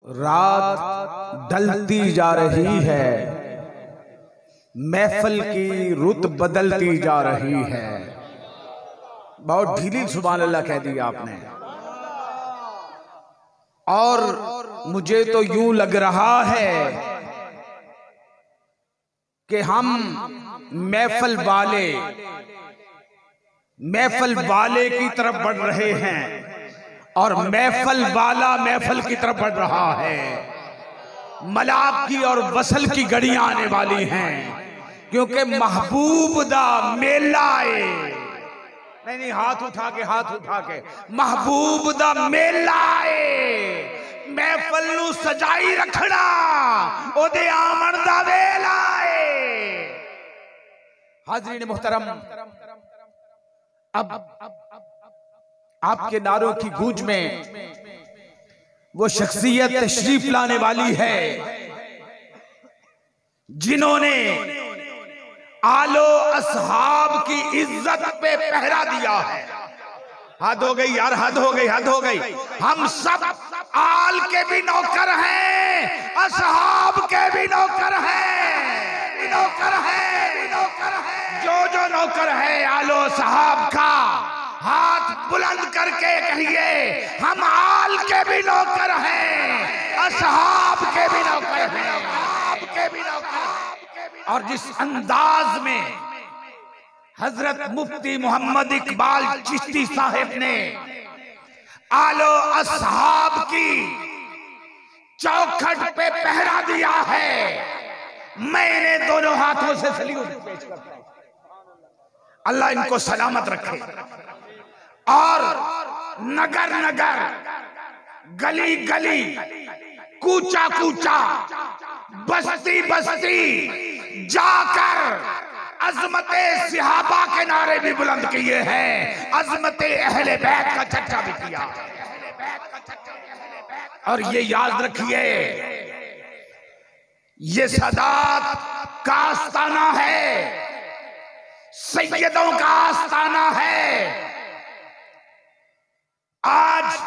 रात ढलती जा रही है, महफिल की रुत बदलती जा रही है। बहुत ढीली सुभान अल्लाह कह दी आपने। और मुझे तो यूं लग रहा है कि हम महफिल वाले की तरफ बढ़ रहे हैं और महफिल वाला महफिल की तरफ बढ़ रहा है। मलाक की और वसल की घड़ियां आने वाली हैं, क्योंकि महबूब दा मेला है। नहीं, हाथ उठा के महबूब दा मेला है। महफिल नू सजाई रखना ओदे आमन दा वेला है। हाज़रीन मुहतरम, अब आपके नारों की गूंज में वो शख्सियत तशरीफ लाने वाली है जिन्होंने आलो असहाब की इज्जत पे पहरा दिया है। हद हो गई यार, हद हो गई। हम सब आल के भी नौकर हैं, असहाब के भी नौकर हैं, जो नौकर है आलो असहाब का हाथ बुलंद करके कहिए हम आल के भी नौकर हैं, असहाब के भी नौकर हैं। और जिस अंदाज में हजरत मुफ्ती मोहम्मद इकबाल चिश्ती साहिब ने आलो असहाब की चौखट पे पहरा दिया है, मैंने दोनों हाथों से सल्यूट पेश करता हूं। अल्लाह इनको सलामत रखे और नगर नगर, गली गली, कूचा कूचा, बस्ती बस्ती जाकर अजमते सिहाबा के नारे भी बुलंद किए हैं, अजमते अहले बैत का चर्चा भी किया। और ये याद रखिए, ये सादात का आस्ताना है, सैयदों का आस्ताना है। आज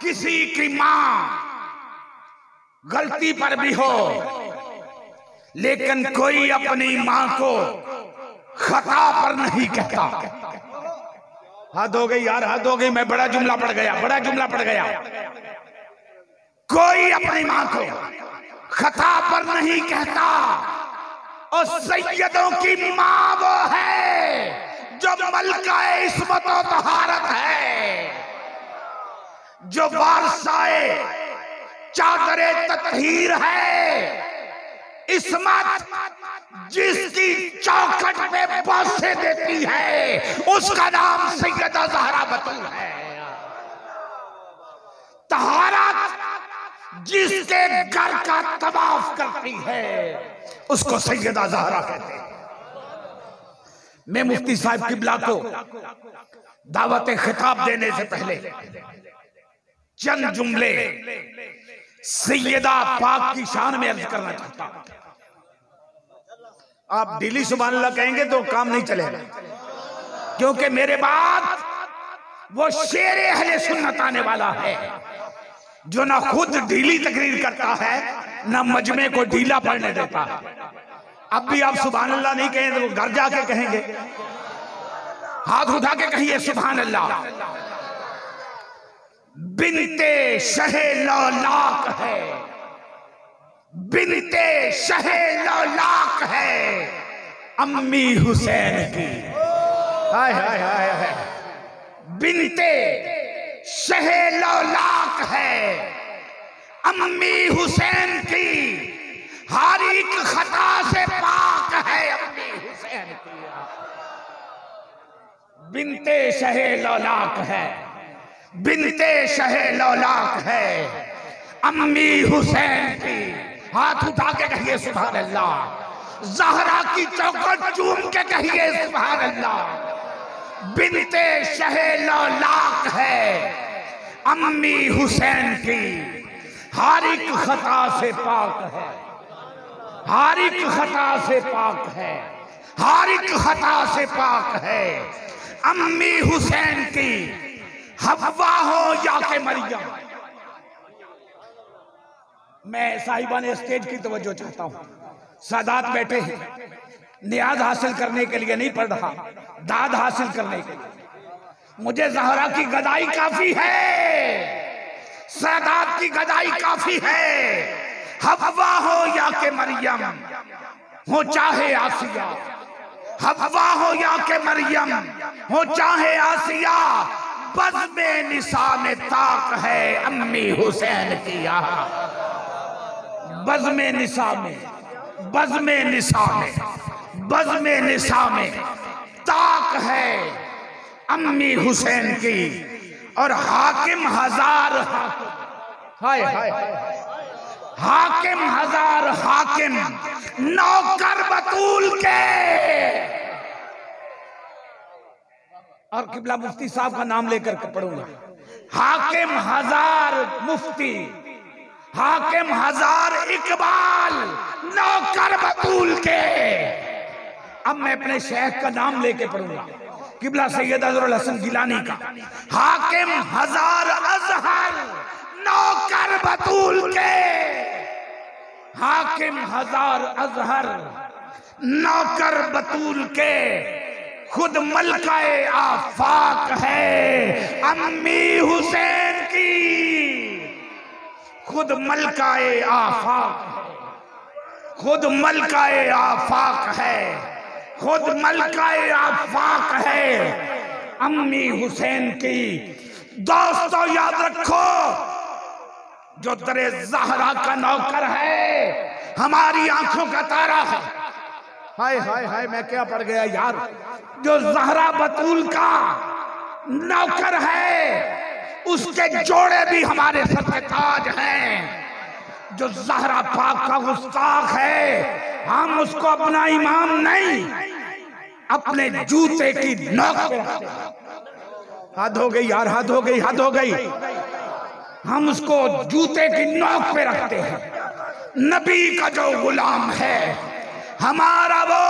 किसी की मां गलती पर भी हो, लेकिन कोई अपनी मां को खता पर नहीं कहता। हद हो गई यार, हद हो गई। मैं बड़ा जुमला पड़ गया। कोई अपनी मां को खता पर नहीं कहता। और सैयदों की मां वो है जो मलका इस्मत और तहारत है, जो वारसाए चादरे ततहीर है, इस्मत जिसकी चौखट पे बसे देती है उसका नाम सैयदा ज़हरा बतूल है। तहारत जिसके घर का तवाफ करती है उसको सैयदा ज़हरा कहते हैं। मैं मुफ्ती साहब किबला को दावत खिताब देने से पहले चंद जुमले सैयदा पाक की शान में अर्ज करना चाहता हूं। आप दिली सुभान अल्लाह कहेंगे तो काम नहीं चलेगा, क्योंकि मेरे बाद वो शेरे अहले सुन्नत आने वाला है जो ना खुद ढीली तकरीर करता है ना मजमे को ढीला पढ़ने देता है। अब भी आप सुभान अल्लाह नहीं कहेंगे तो घर जाके कहेंगे। हाथ उठा के कहिए सुभान अल्लाह। बिनते शहे लौलाक है, बिनते शहे लौलाक है अम्मी हुसैन की। हाय हाय हाय हाय। बिनते शहे लौलाक है अम्मी हुसैन की, हर एक खता से पाक है अम्मी हुसैन की। बिनते शहे लौलाक है, बिनते शहे लौलाक है अम्मी हुसैन की। हाथ उठा के कहिए सुभान अल्लाह। ज़हरा की चौखट चूम के कहिए सुभान अल्लाह। बिनते शहे लौलाक है अम्मी हुसैन की, हर एक खता से पाक है, हर एक खता से पाक है, हर एक खता से पाक है अम्मी हुसैन की। हव्वा हो या के मरियम, मैं साहिबान स्टेज की तवज्जो चाहता हूं। सादात बैठे हैं, नियाज हासिल करने के लिए नहीं पढ़ रहा, दाद हासिल करने के लिए। मुझे ज़हरा की गदाई काफी है, सादात की गदाई काफी है। हव्वा हो या के मरियम हो चाहे आसिया, हव्वा हो या के मरियम हो चाहे आसिया, बज़्म निसा में ताक है अम्मी हुसैन की यहाँ। बज़्म निसा में, बज़्म निसा में, बज़्म निसा में ताक है अम्मी हुसैन की। और हाकिम हजार हाय हाय, हाकिम हजार हाकिम नौकर बतूल के। और किबला मुफ्ती साहब का नाम लेकर के पढ़ूंगा। हाकिम हजार मुफ्ती, हाकिम हजार इकबाल नौकर बतूल के। अब मैं अपने शेख का नाम लेके पढ़ूंगा, किबला सैयद अजहरुल हसन गिलानी का। हाकिम हजार अजहर नौकर बतूल के, हाकिम हजार अजहर नौकर बतूल के। खुद मलकाए आफाक है अम्मी हुसैन की, खुद मलकाए आफाक, खुद मलकाए आफाक है, खुद मलकाए आफाक है अम्मी हुसैन की। दोस्तों याद रखो, जो दरे ज़हरा का नौकर है हमारी आंखों का तारा है। हाय हाय हाय, मैं क्या पड़ गया यार। जो ज़हरा बतूल का नौकर है उसके जोड़े भी हमारे सर पे ताज हैं। जो ज़हरा पाक का गुस्ताख है हम उसको अपना इमाम नहीं, अपने जूते की नोक पे रखते हैं। हद हो गई यार, हद हो गई, हद हो गई। हम उसको जूते की नोक पे रखते हैं। नबी का जो गुलाम है हमारा, वो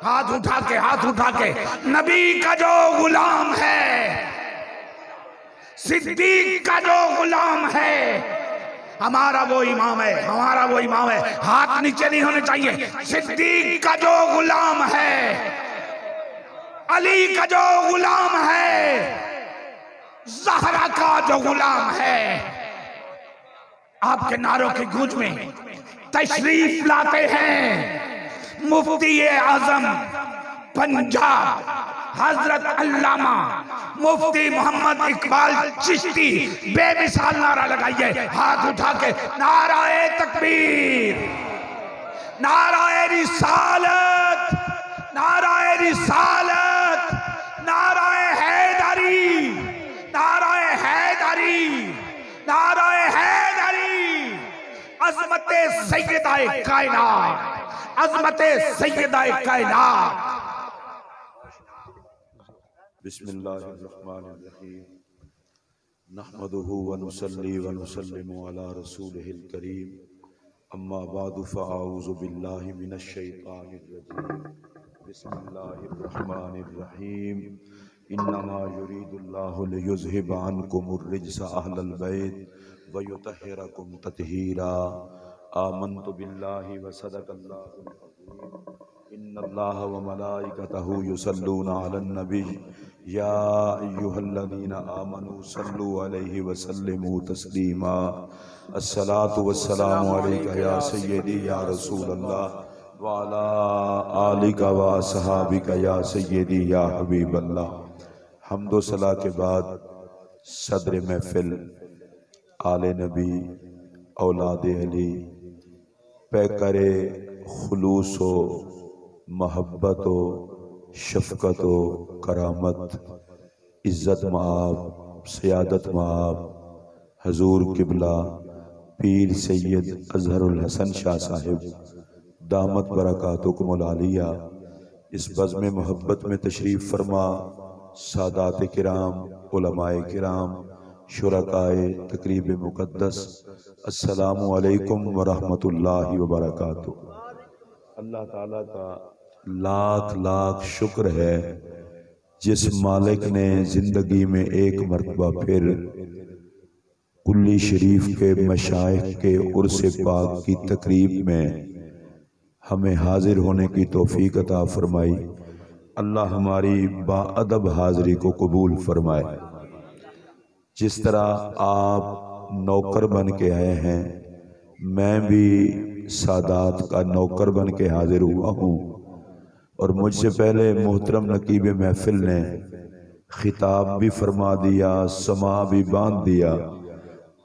हाथ उठा के, हाथ उठा के, नबी का जो गुलाम है, सिद्दीक का जो गुलाम है, हमारा वो इमाम है, हमारा वो इमाम है। हाथ नीचे नहीं होने चाहिए। सिद्दीक का जो गुलाम है, अली का जो गुलाम है, ज़हरा का जो गुलाम है। आपके नारों की गूंज में तशरीफ लाते हैं मुफ्ती आज़म पंजाब हजरत अल्लामा मुफ्ती मोहम्मद इकबाल चिश्ती। बेमिसाल नारा लगाइए, हाथ उठा के। नाराए तकबीर, नाराए रिसालत, नाराए रिसालत, नाराए हैदरी, नाराए हैदरी, नाराए हैदरी। अज़मते सैयदाए कायनात, अज़मते सैयदाए कायनात। बिस्मिल्लाहिर्रहमानिर्रहीम। नहमदुहु व नुसल्ली व नुसल्लिमु अला रसूलिहिल करीम। अम्मा बादु फ़अऊज़ु बिल्लाहि मिनश शैतानिर रजीम। बिस्मिल्लाहिर्रहमानिर्रहीम। इन्नमा युरीदुल्लाहु लियुज़हिबा अन्कुमुर रिज्सा अहलल बैत व युतहिरकुम तत्हीरा। आमन्तु बिल्लाहि व सदक़ल्लाहुल अज़ीम। इन्नल्लाह व मलाइकतहु युसल्लूना अलन नबी या अय्युहल्लज़ीना आमनू सल्लु अलैहि व सल्लिमू तस्लीमा। अस्सलातु वस्सलामु अलैका या सय्यदी या रसूलल्लाह व अला आलिका व अस्हाबिका या सय्यदी या हबीबल्लाह। हम्दो सला के बाद सदर महफिल आले नबी औलाद अली पैकरे खुलूस व महब्बत व शफ़क़त व करामत इज़्ज़त माब सियादत माब हजूर किबला पीर सैयद अज़हरुल हसन शाह साहिब दामत बरकातुकुमुल आलिया इस बज़्म मोहब्बत में तशरीफ़ फरमा। सादात किराम, उलमाए किराम, शुरकाए तक़रीब मुक़द्दस, अस्सलामु अलैकुम व रहमतुल्लाहि व बरकातुहू। अल्लाह ताला का लाख लाख शुक्र है जिस मालिक ने जिंदगी में एक मरतबा फिर कुल्ली शरीफ के मशाइख के उर्स पाक की तकरीब में हमें हाजिर होने की तौफीक अता फरमाई। अल्लाह हमारी बाअदब हाजिरी को कबूल फरमाए। जिस तरह आप नौकर बन के आए हैं, मैं भी सादात का नौकर बन के हाजिर हुआ हूँ। और मुझसे पहले मोहतरम नकीब महफिल ने खिताब भी फरमा दिया, समा भी बांध दिया।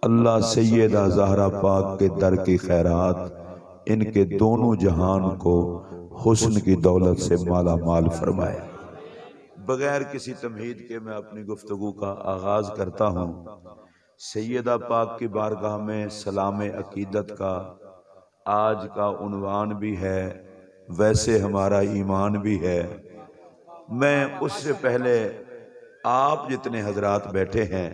अल्लाह सैयदा ज़हरा पाक के दर की खैरात इनके दोनों जहान को हुस्न की दौलत से माला माल फरमाए। बगैर किसी तमहीद के मैं अपनी गुफ्तगू का आगाज करता हूँ। सैयदा पाक की बारगाह में सलाम अकीदत का आज का उन्वान भी है, वैसे हमारा ईमान भी है। मैं उससे पहले आप जितने हजरात बैठे हैं,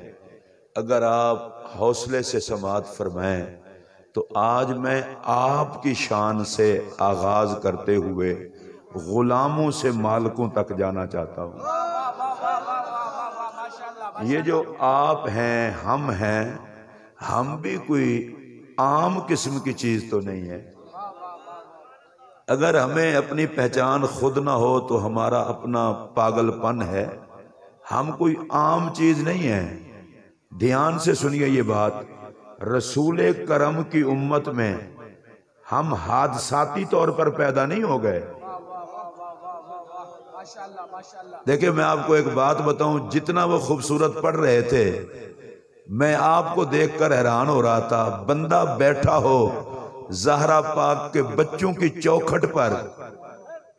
अगर आप हौसले से समाअत फरमाएं तो आज मैं आपकी शान से आगाज करते हुए गुलामों से मालिकों तक जाना चाहता हूँ। ये जो आप हैं, हम भी कोई आम किस्म की चीज तो नहीं है। अगर हमें अपनी पहचान खुद ना हो तो हमारा अपना पागलपन है। हम कोई आम चीज नहीं है। ध्यान से सुनिए ये बात, रसूल करम की उम्मत में हम हादसाती तौर पर पैदा नहीं हो गए। देखिए मैं आपको एक बात बताऊं, जितना वो खूबसूरत पढ़ रहे थे मैं आपको देखकर हैरान हो रहा था। बंदा बैठा हो ज़हरा पाक के बच्चों की चौखट पर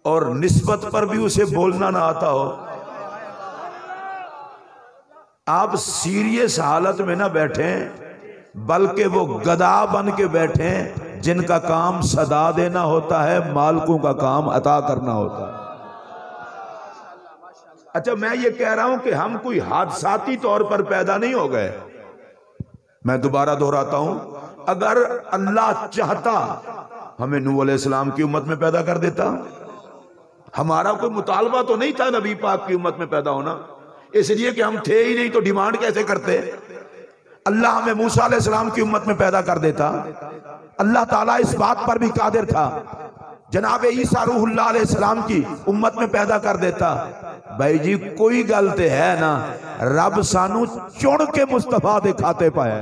और निस्बत पर भी उसे बोलना ना आता हो। आप सीरियस हालत में ना बैठे, बल्कि वो गदा बन के बैठे जिनका काम सदा देना होता है, मालिकों का काम अता करना होता है। अच्छा, मैं ये कह रहा हूं कि हम कोई हादसाती तौर पर पैदा नहीं हो गए। मैं दोबारा दोहराता हूं, अगर अल्लाह चाहता हमें नूह अलैहिस्सलाम की उम्मत में पैदा कर देता। हमारा कोई मुतालबा तो नहीं था नबी पाक की उम्मत में पैदा होना, इसलिए कि हम थे ही नहीं तो डिमांड कैसे करते। अल्लाह हमें मूसा अलैहिस्सलाम की उम्मत में पैदा कर देता। अल्लाह ताला इस बात पर भी कादिर था, जनाब ईसा रूहुल्लाह अलैहिस्सलाम की उम्मत में पैदा कर देता। भाई जी कोई गल ते है ना, रब सानू चुन के मुस्तफा दिखाते पाया।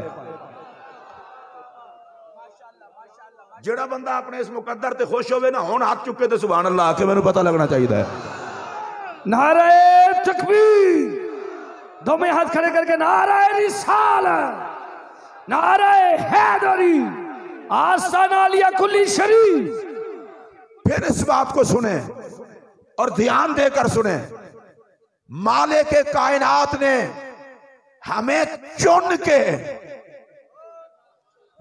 जेड़ा बंदा अपने इस मुकद्दर ते खुश होवे ना, हुण हाथ चुके ते सुभान अल्लाह आके मैनू पता लगना चाहिए। नारे तकबीर, दोनों हाथ खड़े करके नारे रिसालत, नारे हैदरी, आस्ताना आलिया कुल्ली शरीफ। फिर इस बात को सुने और ध्यान देकर सुने, माले के कायनात ने हमें चुन के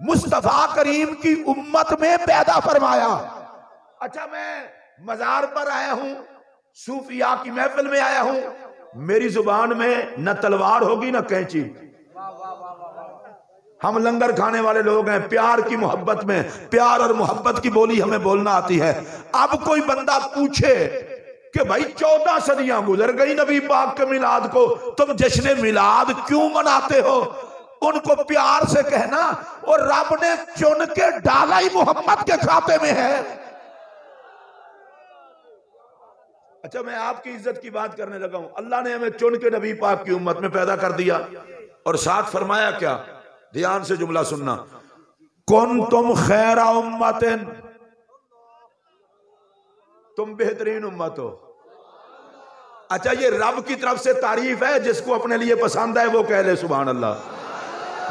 मुस्तफा करीम की उम्मत में पैदा फरमाया। अच्छा, मैं मजार पर आया हूं, सूफिया की महफिल में आया हूं, मेरी जुबान में न तलवार होगी न कैंची। हम लंगर खाने वाले लोग हैं, प्यार की मोहब्बत में प्यार और मोहब्बत की बोली हमें बोलना आती है। अब कोई बंदा पूछे कि भाई 14 सदियां गुजर गई नबी पाक के मिलाद को, तुम जश्न मिलाद क्यों मनाते हो? उनको प्यार से कहना, और रब ने चुन के डाला ही मोहम्मद के खाते में है। अच्छा, मैं आपकी इज्जत की बात करने लगा हूं। अल्लाह ने हमें चुन के नबी पाक की उम्मत में पैदा कर दिया और साथ फरमाया क्या? ध्यान से जुमला सुनना, कुंतुम खैरा उम्मतिन, तुम बेहतरीन उम्मत हो। अच्छा, ये रब की तरफ से तारीफ है, जिसको अपने लिए पसंद है वो कह ले सुभान अल्लाह।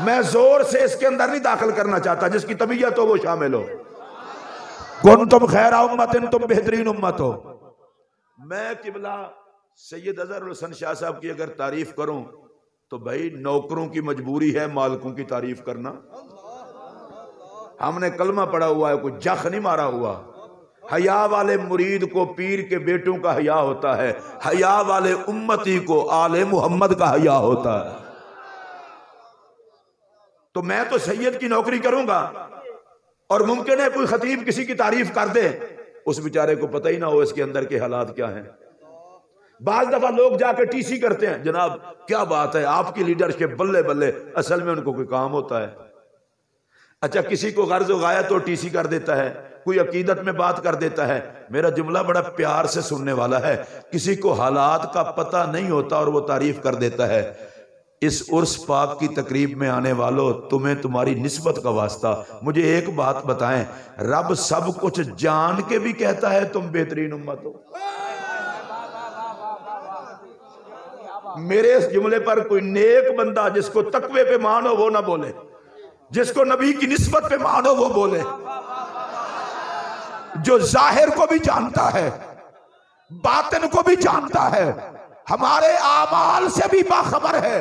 मैं जोर से इसके अंदर नहीं दाखिल करना चाहता, जिसकी तबीयत हो वो शामिल हो। कुंतुम खैरा उम्मतिन, तुम बेहतरीन उम्मत हो। मैं किबला सैयद अजहर हसन शाह साहब की अगर तारीफ करूं तो भाई नौकरों की मजबूरी है मालिकों की तारीफ करना। हमने कलमा पढ़ा हुआ है, कोई जख नहीं मारा हुआ। हया वाले मुरीद को पीर के बेटों का हया होता है, हया वाले उम्मती को आले मुहम्मद का हया होता है। तो मैं तो सैयद की नौकरी करूंगा और मुमकिन है कोई खतीब किसी की तारीफ कर दे, उस बेचारे को पता ही ना हो इसके अंदर के हालात क्या हैं। बाज दफा लोग जाके टीसी करते हैं, जनाब क्या बात है आपकी लीडरशिप बल्ले बल्ले, असल में उनको कोई काम होता है। अच्छा, किसी को गर्ज उगाया तो टीसी कर देता है, कोई अकीदत में बात कर देता है। मेरा जुमला बड़ा प्यार से सुनने वाला है। किसी को हालात का पता नहीं होता और वो तारीफ कर देता है। इस उर्स पाक की तकरीब में आने वालों, तुम्हें तुम्हारी निस्बत का वास्ता, मुझे एक बात बताएं, रब सब कुछ जान के भी कहता है तुम बेहतरीन उम्मत हो? मेरे इस जुमले पर कोई नेक बंदा जिसको तकवे पे मान हो वो ना बोले, जिसको नबी की निस्बत पे मान हो वो बोले, जो जाहिर को भी जानता है, बातिन को भी जानता है, हमारे आमाल से भी बाखबर है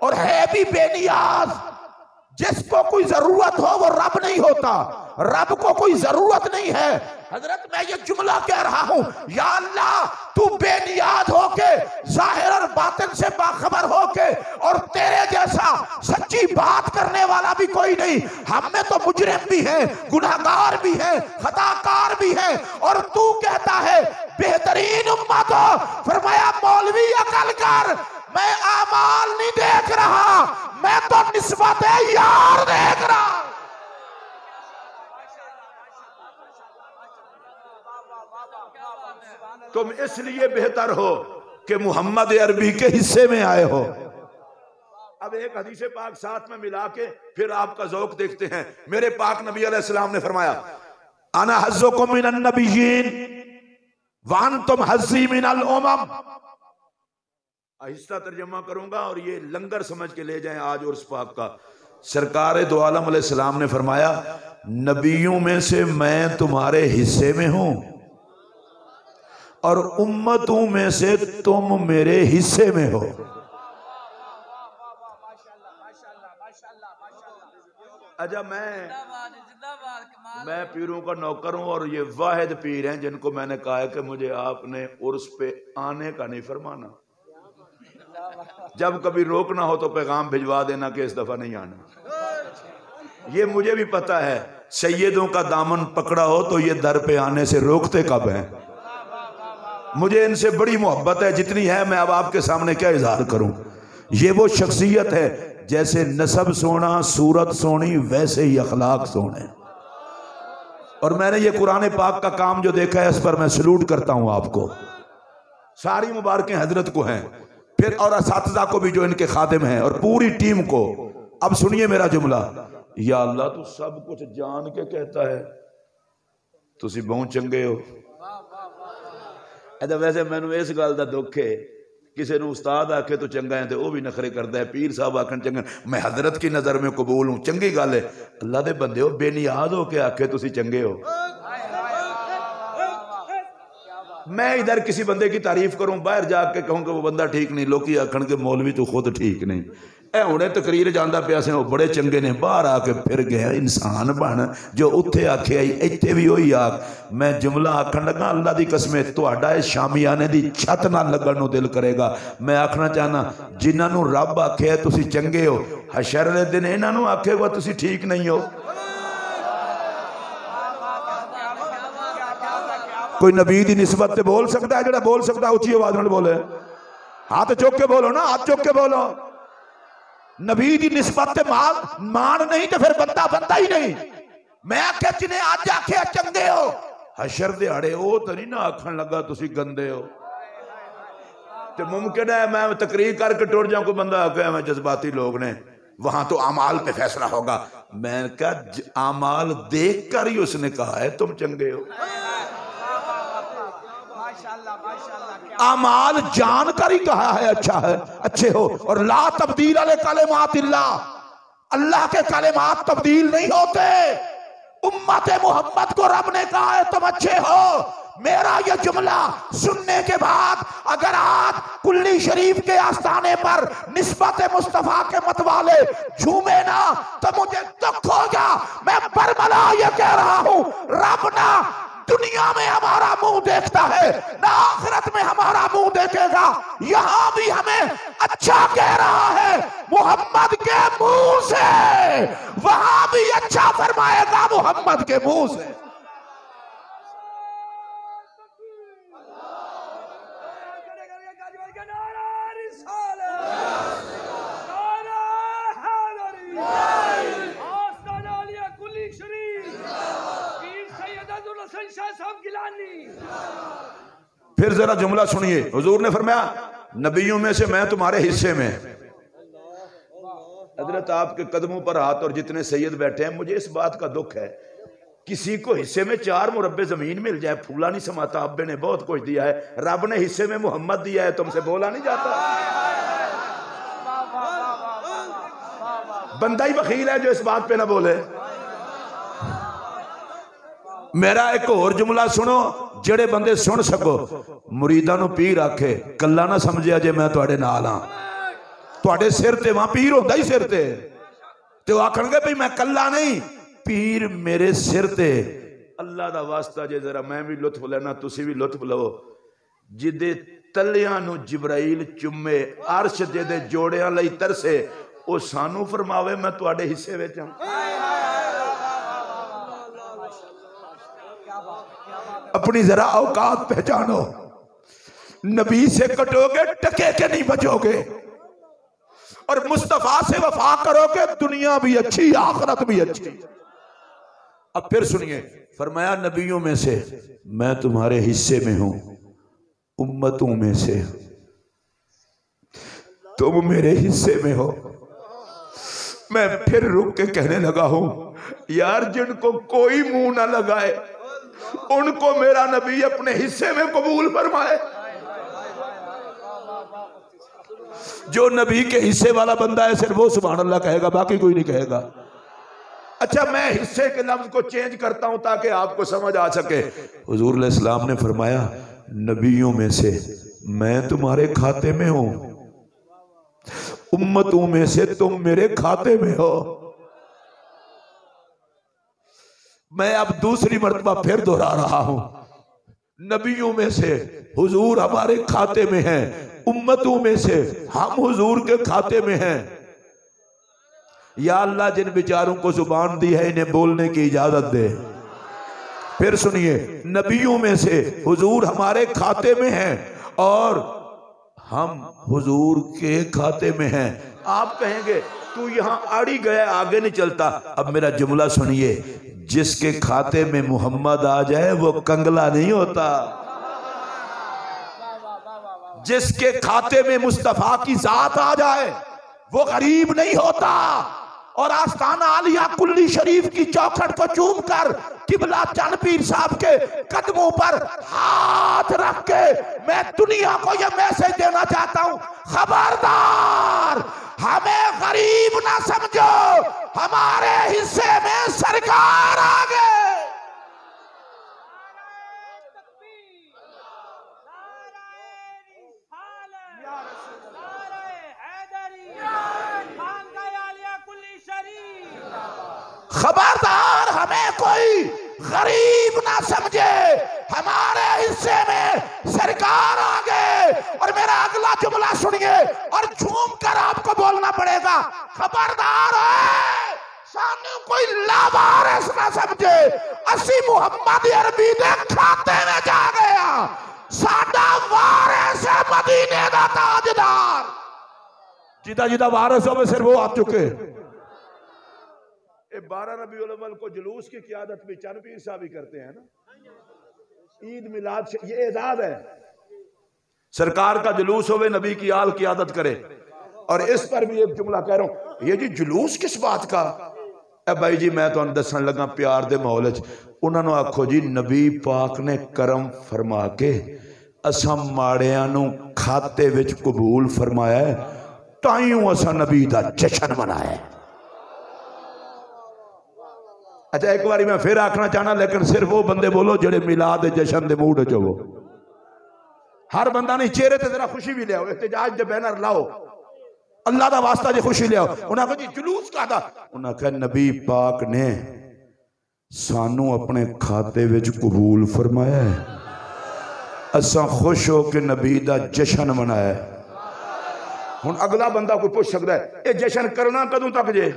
और है भी बेनियाज। जिसको कोई जरूरत हो वो रब नहीं होता, रब को कोई जरूरत नहीं है। हजरत मैं ये जुमला कह रहा हूं, या अल्लाह तू बेनियाज होके, जाहिर और बातिन से बाखबर होके, और तेरे जैसा सच्ची बात करने वाला भी कोई नहीं। हम में तो मुजरिम भी हैं, गुनाहगार भी हैं, खताकार भी हैं, और तू कहता है बेहतरीन उम्मत हो। फरमाया मौलवी अकल कर, मैं आमाल नहीं देख रहा, मैं तो निस्बत यार देख रहा। तुम इसलिए बेहतर हो कि मोहम्मद अरबी के हिस्से में आए हो। अब एक हदीस पाक साथ में मिला के फिर आपका जौक देखते हैं। मेरे पाक नबी अलैहिस्सलाम ने फरमाया, अना हज़्ज़ुकुम मिनन नबिय्यीन व अंतुम हज़्ज़ी मिनल उमम। आहिस्ता तर्जुमा करूंगा और ये लंगर समझ के ले जाएं आज उर्स पाक का। सरकार दो आलम अलैहिस्सलाम ने फरमाया, नबियों में से मैं तुम्हारे हिस्से में हूं और उम्मतों में से तुम मेरे हिस्से में हो। अच्छा, मैं पीरों का नौकर हूं और ये वाहिद पीर हैं जिनको मैंने कहा है कि मुझे आपने उर्स पे आने का नहीं फरमाना। जब कभी रोकना हो तो पैगाम भिजवा देना कि इस दफा नहीं आना। ये मुझे भी पता है, सैयदों का दामन पकड़ा हो तो ये दर पे आने से रोकते कब हैं। मुझे इनसे बड़ी मोहब्बत है, जितनी है मैं अब आपके सामने क्या इजहार करूं। ये वो शख्सियत है, जैसे नसब सोना, सूरत सोनी, वैसे ही अखलाक सोने। और मैंने ये कुरान पाक का काम जो देखा है, इस पर मैं सलूट करता हूं आपको। सारी मुबारकें हजरत को हैं, फिर और असातिज़ा को भी जो इनके खादिम हैं, और पूरी टीम को। अब सुनिए मेरा जुमला। या अल्लाह तू सब कुछ जान के कहता है तुसी बहुत चंगे हो। वैसे मैनू इस गल का दुख है, किसी ने उस्ताद आखे तो चंगा है तो वह भी नखरे करता है, पीर साहब आखन चंगा, मैं हजरत की नज़र में कबूल हूँ, चंगी गल है। अल्लाह दे बंदे हो, बेनियाज हो के आखे तुसी चंगे हो। मैं इधर किसी बंदे की तारीफ करूं, बाहर जाके कहूं कि वो बंदा ठीक नहीं, लोग आखन के मौलवी तो खुद ठीक नहीं। ए हुणे तकरीर जांदा पिया से, बड़े चंगे ने, बाहर आके फिर गया इंसान बन, जो उत्थे आखे आई इत्थे भी वही आख। मैं जुमला आखन लगा, अल्लाह दी कसम तुहाडा इस शामियाने दी छत ना लगन नूं दिल करेगा। मैं आखना चाहना, जिन्हां नूं रब आखे तुसी चंगे हो, हशर दे दिन इन्हां नूं आखेगा तुसी ठीक नहीं हो। कोई नबी दी निस्बत ते बोल सकता है? जेड़ा बोल सकता है उच्ची आवाज में बोले, हाथ चुक के बोलो ना, हाथ चुक के बोलो। नबी दी निस्बत ते मान नहीं तो फिर बंदा बंदा ही नहीं। मैं आख्या जिन्हें अज आख्या चंगे हो, हशर दिहाड़े वो तो नहीं ना आखन लगा तुसी गंदे हो। तो मुमकिन है मैं तकरीर करके टुर जाऊं, कोई बंदा आखे मैं जज्बाती लोग ने, वहां तो अमाल पे फैसला होगा। मैं क्या अमाल देख कर ही उसने कहा है तुम चंगे हो। अमाल जानकर ही कहा है अच्छा है, अच्छे हो। और ला तब्दील अले कलिमातिल्लाह, अल्लाह के कलिमात तब्दील नहीं होते। उम्मत मोहम्मद को रब ने कहा है तुम अच्छे हो। मेरा यह जुमला सुनने के बाद अगर आज कुल्ली शरीफ के आस्थाने पर निस्बत मुस्तफा के मतवाले झूमे ना तो मुझे दुख होगा। मैं बरमला ये कह रहा हूं, रब ना दुनिया में हमारा मुंह देखता है ना आखिरत में हमारा मुंह देखेगा। यहां भी हमें अच्छा कह रहा है मोहम्मद के मुंह से, वहां भी अच्छा फरमाएगा मोहम्मद के मुंह से। शाह साहब गिलानी। फिर जरा जुमला सुनिए, हुजूर ने फरमाया नबियों में से मैं तुम्हारे हिस्से में। हजरत आपके कदमों पर हाथ और जितने सैयद बैठे हैं, मुझे इस बात का दुख है, किसी को हिस्से में 4 मुरब्बे जमीन मिल जाए फूला नहीं समाता। अब्बे ने बहुत कुछ दिया है, रब ने हिस्से में मोहम्मद दिया है, तुमसे बोला नहीं जाता। बंदा ही बखील है जो इस बात पे ना बोले। मेरा एक और जुमला सुनो, जेड़े बंदे सुन सको। मुरीदा नूं पीर आखे, कल्ला ना समझिया जे मैं तुहाडे नाल हां, तुहाडे सिर ते वहां पीर होंदा ही सिर ते, ते वो आखणगे भाई मैं कल्ला नहीं, पीर मेरे सिर ते। अल्लाह दा वास्ता जे जरा मैं भी लुत्फ लेना, तुसी भी लुत्फ लो। जिदे तलियां नूं जिब्राइल चुम्मे, अर्श जिदे जोड़ियां लई तरसे, वो सानू फरमावे मैं तुहाडे हिस्से विच हां। अपनी जरा औकात पहचानो। नबी से कटोगे टके के नहीं बचोगे, और मुस्तफा से वफा करोगे दुनिया भी अच्छी आखिरत भी अच्छी। अब फिर सुनिए, फरमाया नबियों में से मैं तुम्हारे हिस्से में हूं, उम्मतों में से तुम मेरे हिस्से में हो। मैं फिर रुक के कहने लगा हूं, यार जिनको कोई मुंह ना लगाए उनको मेरा नबी अपने हिस्से में कबूल फरमाए। जो नबी के हिस्से वाला बंदा है सिर्फ वो सुभान अल्लाह कहेगा, बाकी कोई नहीं कहेगा। अच्छा, मैं हिस्से के लफ्ज को चेंज करता हूं ताकि आपको समझ आ सके। हुजूर अलैहि सलाम ने फरमाया नबियों में से मैं तुम्हारे खाते में हूं, उम्मतों में से तुम मेरे खाते में हो। मैं अब दूसरी मर्तबा फिर दोहरा रहा हूं, नबियों में से हुजूर हमारे खाते में हैं, उम्मतों में से हम हुजूर के खाते में हैं। या अल्लाह जिन बेचारों को जुबान दी है इन्हें बोलने की इजाजत दे। फिर सुनिए, नबियों में से हुजूर हमारे खाते में हैं और हम हुजूर के खाते में हैं। आप कहेंगे तू यहां आड़ी गया आगे नहीं चलता। अब मेरा जुमला सुनिए, जिसके खाते में मोहम्मद आ जाए वो कंगला नहीं होता, जिसके खाते में मुस्तफा की जात आ जाए वो गरीब नहीं होता। और आस्ताना आलिया कुल्ली शरीफ की चौखट को चूम कर किबला चंद पीर साहब के कदमों पर हाथ रख के मैं दुनिया को यह मैसेज देना चाहता हूं, खबरदार हमें गरीब ना समझो, हमारे हिस्से में सरकार आ गए। खबरदार हमें कोई गरीब ना समझे, हमारे हिस्से में सरकार आ गए। और मेरा अगला जुमला सुनिए और झूम कर आपको बोलना पड़ेगा, खबरदार है सामने कोई लावारिस ना समझे, असी मुहम्मद अरबी दे खाते में जा गया, साडा वारिस है मदीने दा ताजदार। जिदा जिदा वारिस हो सिर्फ वो आ चुके। 12 रबीउल अव्वल को जुलूस की क़ियादत भी चंद पीर साहब ही करते हैं ना, ईद मिलाद ये एजाज है। सरकार का जुलूस होवे, नबी की आल क़ियादत करे। और इस पर भी एक जुमला कह रहा हूं, ये जी जुलूस किस बात का? भाई जी मैं तुहानू दसन लगा प्यार दे माहौल च, उन्होंने आखो जी नबी पाक ने करम फरमा के असा माड़ियां नू खाते विच कबूल फरमाया है, ताइयों असा नबी दा जश्न मनाया है। अच्छा, एक बार मैं फिर आखना चाहना, लेकिन सिर्फ वो बंदे बोलो जेड़े मिलाद जश्न दे मूड च हो। हर बंदा नहीं, चेहरे ते जरा खुशी भी लियाओ, एहतजाज दे बैनर लाओ, अल्लाह दा वास्ता जे खुशी लियाओ। उन्हें कहा जी जुलूस का था, उन्हें कहा नबी पाक ने सानू अपने खाते विच कबूल फरमाया है, असा खुश हो के नबी दा जश्न मनाया। हुण अगला बंदा कोई पूछ सकता है ये जश्न करना कदों तक जे?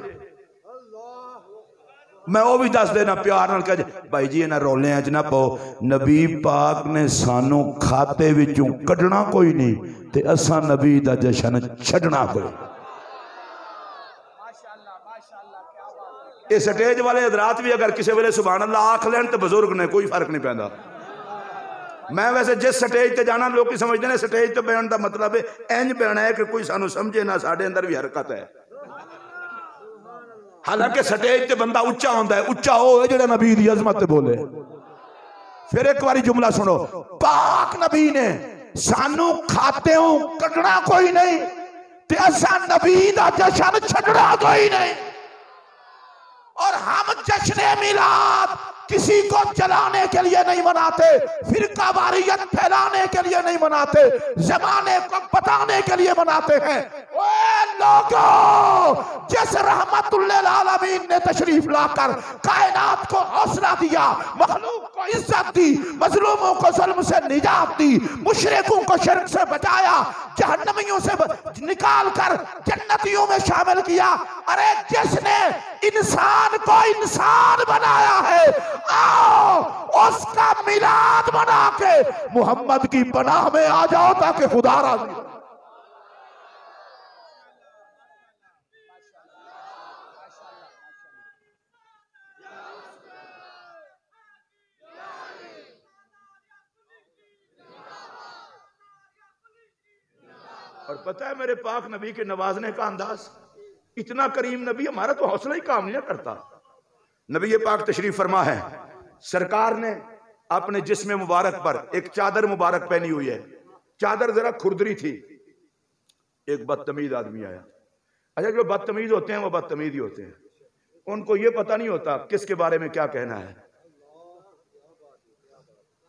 मैं वो भी दस देना प्यार नाल कह भाई जी इन्हां रोलियां च ना पाओ, नबी पाक ने सानू खाते विचों कढ़ना कोई नहीं ते असां नबी दा जश्न छड्डना कोई। ये स्टेज वाले हजरात भी अगर किसी वेले सुभान अल्लाह आख लैन तो बुजुर्ग ने कोई फर्क नहीं पैंदा। मैं वैसे जिस स्टेज ते जाना लोग समझते हैं स्टेज तो बयान का मतलब है इंज बयाना है कि कोई सानू समझे ना, साडे अंदर भी हरकत है। हालांकि स्टेज ते बंदा उच्चा होता है, उच्चा हो जो नबी दी अजमत बोले। फिर एक बारी जुमला सुनो, पाक नबी ने सानू खाते कटना कोई नहीं ते असा नबी दा जश्न छड़ना कोई नहीं। और हम जश्न मिलाद किसी को जलाने के लिए नहीं मनाते, फिरका वारियत फैलाने के लिए नहीं मनाते, जमाने को बताने के लिए मनाते हैं। ओए लोगों, जिस रहमतुल्लिल आलमीन ने तशरीफ लाकर कायनात को हौसला दिया, मखलूक को इज्जत दी, मजलूमों को जुल्म से निजात दी, मुशरिकों को शिर्क से बचाया, जहन्नमियों से निकाल कर जन्नतियों में शामिल किया। अरे जिसने इंसान को इंसान बनाया है, आओ उसका मिलाद बना के मोहम्मद की पनाह में आ जाओ ताकि खुदा राजी हो। और पता है मेरे पाक नबी के नवाजने का अंदाज, इतना करीम नबी, हमारा तो हौसला ही काम नहीं करता। नबी पाक तशरीफ फरमा है, सरकार ने अपने जिस्म मुबारक पर एक चादर मुबारक पहनी हुई है, चादर जरा खुरदरी थी। एक बदतमीज आदमी आया। अच्छा, जो बदतमीज होते हैं वो बदतमीज ही होते हैं, उनको ये पता नहीं होता किसके बारे में क्या कहना है।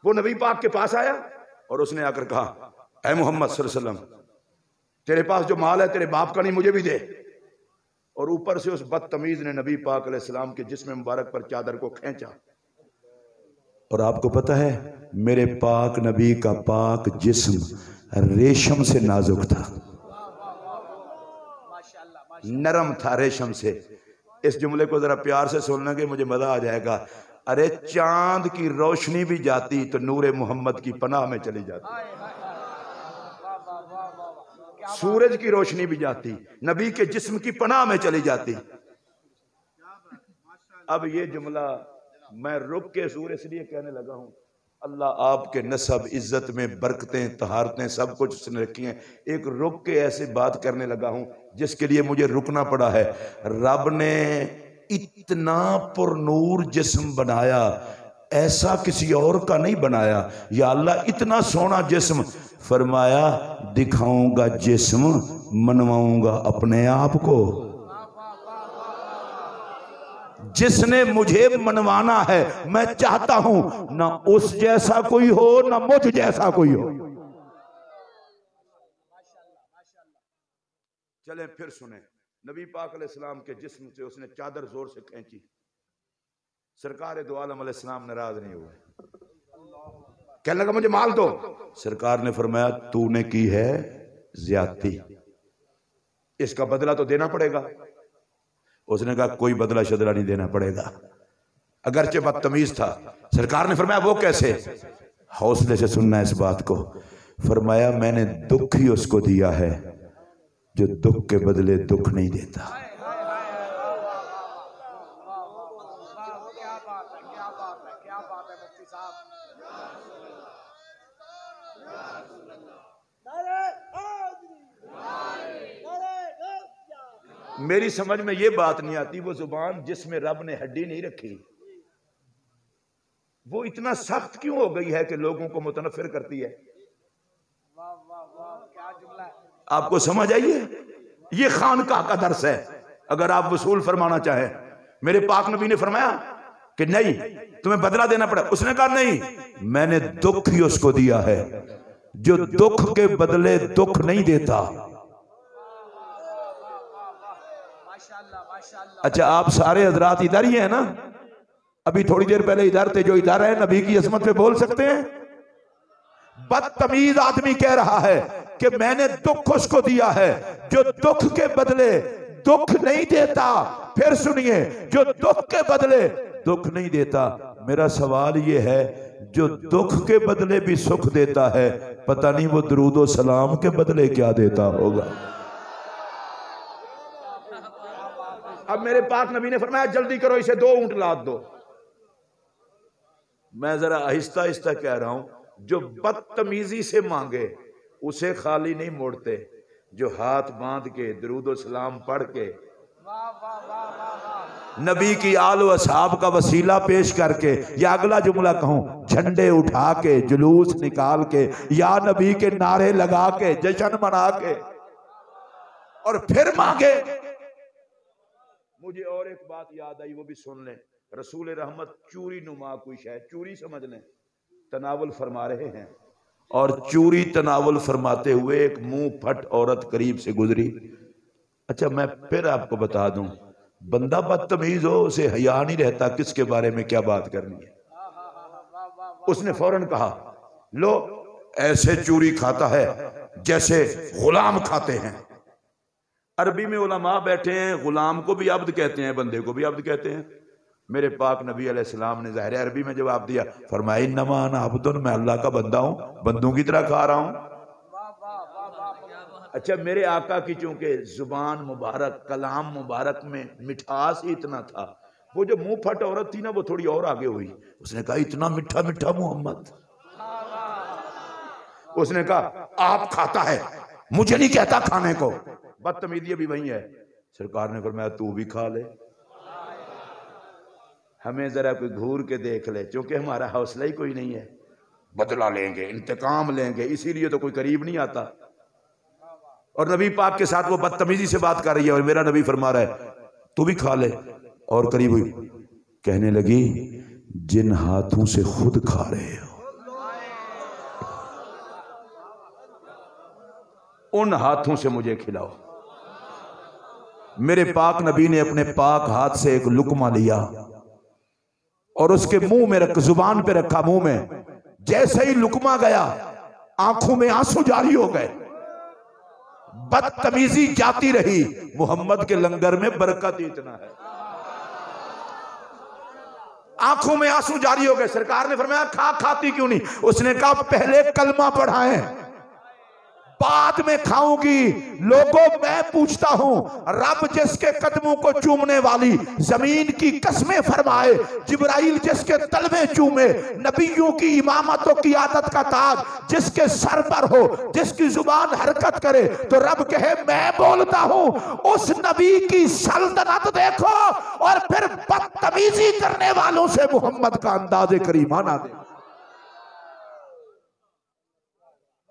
वो नबी पाक के पास आया और उसने आकर कहा, ऐ मोहम्मद सल्लल्लाहु अलैहि वसल्लम, तेरे पास जो माल है तेरे बाप का नहीं, मुझे भी दे। और ऊपर से उस बदतमीज ने नबी पाक अलैहिस्सलाम के जिस्म मुबारक पर चादर को खींचा। और आपको पता है मेरे पाक नबी का पाक जिस्म रेशम से नाजुक था, नरम था रेशम से। इस जुमले को जरा प्यार से सुनना कि मुझे मजा आ जाएगा। अरे चांद की रोशनी भी जाती तो नूरे मोहम्मद की पनाह में चली जाती, सूरज की रोशनी भी जाती, नबी के जिस्म की पनाह में चली जाती। अब ये जुमला मैं रुक के सूर इसलिए कहने लगा हूं, अल्लाह आपके नसब इज्जत में बरकतें तहारतें सब कुछ उसने रखी हैं। एक रुक के ऐसे बात करने लगा हूं जिसके लिए मुझे रुकना पड़ा है। रब ने इतना पुरनूर जिस्म बनाया, ऐसा किसी और का नहीं बनाया। या अल्लाह इतना सोना जिस्म, फरमाया दिखाऊंगा जिस्म, मनवाऊंगा अपने आप को। जिसने मुझे मनवाना है, मैं चाहता हूं ना उस जैसा कोई हो ना मुझ जैसा कोई हो। चलें फिर सुने, नबी पाक अलैहिस्सलाम के जिस्म से उसने चादर जोर से खींची। सरकार दो आलम अलैहिस्सलाम नाराज नहीं हुए, कहने लगा मुझे माल दो। सरकार ने फरमाया तूने की है ज्यादती, इसका बदला तो देना पड़ेगा। उसने कहा कोई बदला शदला नहीं देना पड़ेगा, अगरचे बदतमीज था। सरकार ने फरमाया वो कैसे? हौसले से सुनना इस बात को। फरमाया मैंने दुख ही उसको दिया है जो दुख के बदले दुख नहीं देता। मेरी समझ में ये बात नहीं आती, वो जुबान जिसमें रब ने हड्डी नहीं रखी वो इतना सख्त क्यों हो गई है कि लोगों को मुतनफिर करती है। आपको समझ आइए, ये खानकाह का दर्स है। अगर आप वसूल फरमाना चाहें, मेरे पाक नबी ने फरमाया कि नहीं तुम्हें बदला देना पड़ा। उसने कहा नहीं, मैंने दुख ही उसको दिया है जो दुख के बदले दुख नहीं देता। अच्छा, आप सारे हजरात इधर ही हैं ना? अभी थोड़ी देर पहले इधर थे, जो इधर है नबी की अजमत पे बोल सकते हैं? बदतमीज आदमी कह रहा है कि मैंने दुख उसको दिया है जो दुख के बदले दुख नहीं देता। फिर सुनिए, जो दुख के बदले दुख नहीं देता। मेरा सवाल ये है, जो दुख के बदले भी सुख देता है, पता नहीं वो दरूदो सलाम के बदले क्या देता होगा। अब मेरे पाक नबी ने फरमाया जल्दी करो, इसे 2 ऊंट लाद दो। मैं जरा आहिस्ता आहिस्ता कह रहा हूं, जो बदतमीजी से मांगे उसे खाली नहीं मोड़ते, जो हाथ बांध के दरूद सलाम पढ़ के नबी की आलो असहाब का वसीला पेश करके, या अगला जुमला कहूं, झंडे उठा के, जुलूस निकाल के, या नबी के नारे लगा के, जश्न मना के और फिर मांगे। मुझे और एक बात याद आई, वो भी सुन लें। रसूल रहमत चूरी नुमा कोई शय, चूरी समझ लें, तनावल फरमा रहे हैं, और चूरी तनावल फरमाते हुए एक मुंह फट औरत करीब से गुजरी। अच्छा, मैं फिर आपको बता दूं, बंदा बदतमीज हो, उसे हया नहीं रहता किसके बारे में क्या बात करनी है। उसने फौरन कहा, लो ऐसे चूरी खाता है जैसे गुलाम खाते हैं। अरबी में उलमा बैठे हैं, गुलाम को भी अब्द कहते हैं, बंदे को भी अब्द कहते हैं। मेरे पाक नबी अलैहिस्सलाम ने ज़ाहिर अरबी में जवाब दिया, फरमाया इन्नमा अना अब्दुन, मैं अल्लाह का बंदा हूं, बंदों की तरह खा रहा हूं। अच्छा, मेरे आका की चूंकि जुबान मुबारक, कलाम मुबारक में मिठास ही इतना था, वो जो मुंह फट औरत थी ना, वो थोड़ी और आगे हुई। उसने कहा, इतना मीठा मीठा मोहम्मद। उसने कहा, आप खाता है, मुझे नहीं कहता खाने को। बदतमीजी भी वही है। सरकार ने फरमाया, तू भी खा ले, हमें जरा कोई घूर के देख ले, क्योंकि हमारा हौसला ही कोई नहीं है। बदला लेंगे, इंतकाम लेंगे, इसीलिए तो कोई करीब नहीं आता। और नबी पाक के साथ वो बदतमीजी से बात कर रही है, और मेरा नबी फरमा रहा है, तू भी खा ले। और करीब हुई, कहने लगी, जिन हाथों से खुद खा रहे हो उन हाथों से मुझे खिलाओ। मेरे पाक नबी ने अपने पाक हाथ से एक लुकमा लिया और उसके मुंह में रख, जुबान पे रखा, मुंह में। जैसे ही लुकमा गया, आंखों में आंसू जारी हो गए। बदतमीजी जाती रही। मोहम्मद के लंगर में बरकत इतना है, आंखों में आंसू जारी हो गए। सरकार ने फरमाया, खाती क्यों नहीं? उसने कहा, पहले कलमा पढ़ाएं, बाद में खाऊंगी। लोगों, मैं पूछता हूं, रब जिसके कदमों को चूमने वाली जमीन की कसमें फरमाए, जिब्राइल जिसके तलवे चूमे, नबियों की इमामतों की आदत का ताज जिसके सर पर हो, जिसकी जुबान हरकत करे, तो रब कहे मैं बोलता हूं। उस नबी की सल्तनत देखो और फिर बदतमीजी करने वालों से मोहम्मद का अंदाजे करीमाना दे।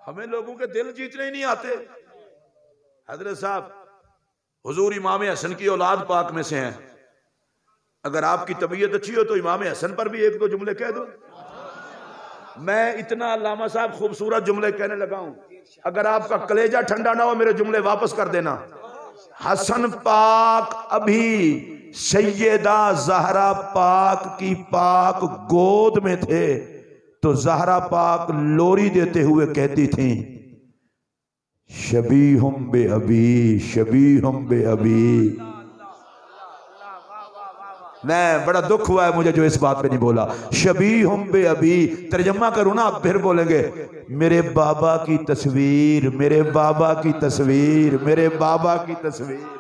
हमें लोगों के दिल जीतने ही नहीं आते। हजरत साहब हुजूर इमाम हसन की औलाद पाक में से हैं। अगर आपकी तबीयत अच्छी हो तो इमाम हसन पर भी 1-2 जुमले कह दो। मैं इतना अल्लामा साहब खूबसूरत जुमले कहने लगा हूं, अगर आपका कलेजा ठंडा ना हो मेरे जुमले वापस कर देना। हसन पाक अभी सैयदा ज़हरा पाक की पाक गोद में थे, तो ज़हरा पाक लोरी देते हुए कहती थी, शबीहुम बे अबी, शबीहुम बे अबी। मैं बड़ा दुख हुआ है मुझे जो इस बात पे नहीं बोला। शबीहुम बे अबी तर्जमा करूं ना, आप फिर बोलेंगे, मेरे बाबा की तस्वीर, मेरे बाबा की तस्वीर, मेरे बाबा की तस्वीर।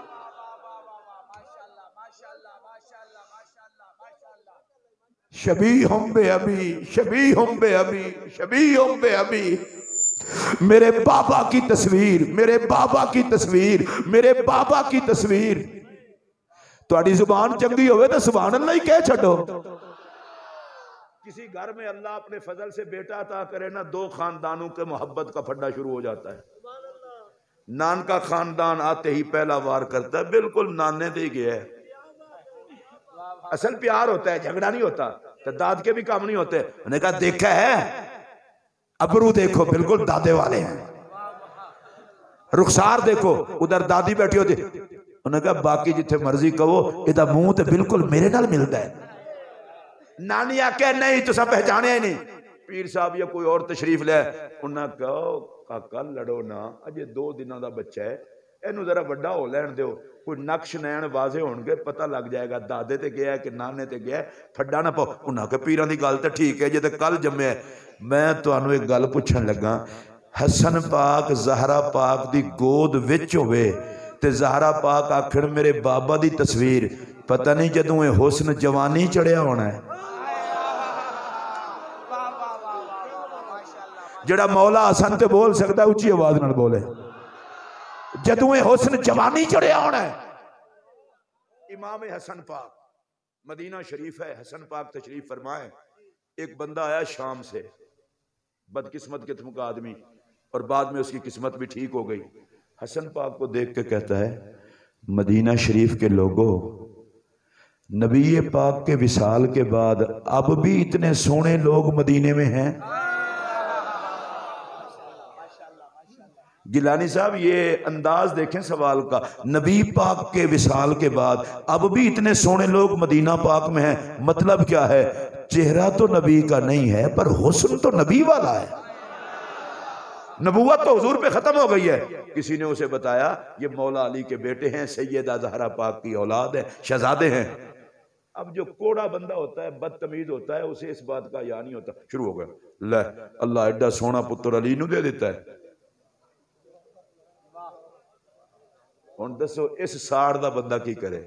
शबीहुम बे अबी, शबीहुम बे अबी, शबीहुम बे अबी। मेरे बाबा की तस्वीर, मेरे बाबा की तस्वीर, मेरे बाबा की तस्वीर। तुहाडी जुबान चंगी होवे तो सुभान अल्लाह ही कह छो। किसी घर में अल्लाह अपने फजल से बेटा अता करे ना, 2 खानदानों के मोहब्बत का फड्डा शुरू हो जाता है। नान का खानदान आते ही पहला वार करता है, बिल्कुल नाने दे गया है। असल प्यार होता है, झगड़ा नहीं होता। तो दाद के भी काम नहीं होते। उन्होंने कहा, देखा है अबरू देखो बिल्कुल दादे वाले हैं, रुखसार देखो उधर दादी बैठी होती। उन्होंने कहा, बाकी जिथे मर्जी कहो, इहदा मुंह तो बिल्कुल मेरे नाल मिलता है। नानी आके नहीं तुसा पहचाने ही नहीं। पीर साहब या कोई और तशरीफ ले, उन्हें कहो काका लड़ो ना, अजे 2 दिनों का बच्चा है, इनू जरा बड़ा हो लैन दो, कोई नक्श नैन वाजे होणगे, पता लग जाएगा दादे ते गया कि नाने ते गया, फड्डा ना पाओ। उन्हें कहा, पीरां दी गल तो ठीक है, जे तो कल जम्मे। मैं तुहानू एक गल पुछण लगा, हसन पाक ज़हरा पाक दी गोद विच होवे ते ज़हरा पाक आखिर मेरे बाबा दी तस्वीर पता नहीं जदों ये हुस्न जवानी चढ़िया होना है। जड़ा मौला हसन ते बोल सकता उच्ची आवाज नाल बोले, जदों ये हुस्न जवानी चढ़िया होना है। इमाम हसन पाक मदीना शरीफ है, हसन पाक तशरीफ फरमाए। एक बंदा आया शाम से, बदकिस्मत किस्म का आदमी, और बाद में उसकी किस्मत भी ठीक हो गई। हसन पाक को देख के कहता है, मदीना शरीफ के लोगों, नबी पाक के विसाल के बाद अब भी इतने सोने लोग मदीने में हैं। गिलानी साहब ये अंदाज देखें सवाल का, नबी पाक के विसाल के बाद अब भी इतने सोने लोग मदीना पाक में हैं, मतलब क्या है? चेहरा तो नबी का नहीं है पर हुस्न तो नबी वाला है। नबूवत तो हुजूर पे खत्म हो गई है। किसी ने उसे बताया ये मौला अली के बेटे हैं, सैयदा ज़हरा पाक की औलाद है, शहजादे हैं। अब जो कोड़ा बंदा होता है, बदतमीज होता है, उसे इस बात का या नहीं होता। शुरू हो गया, ले अल्लाह एडा सोना पुत्र अली नू दे देता है। हुण दसो इस साड़ दा बंदा की करे?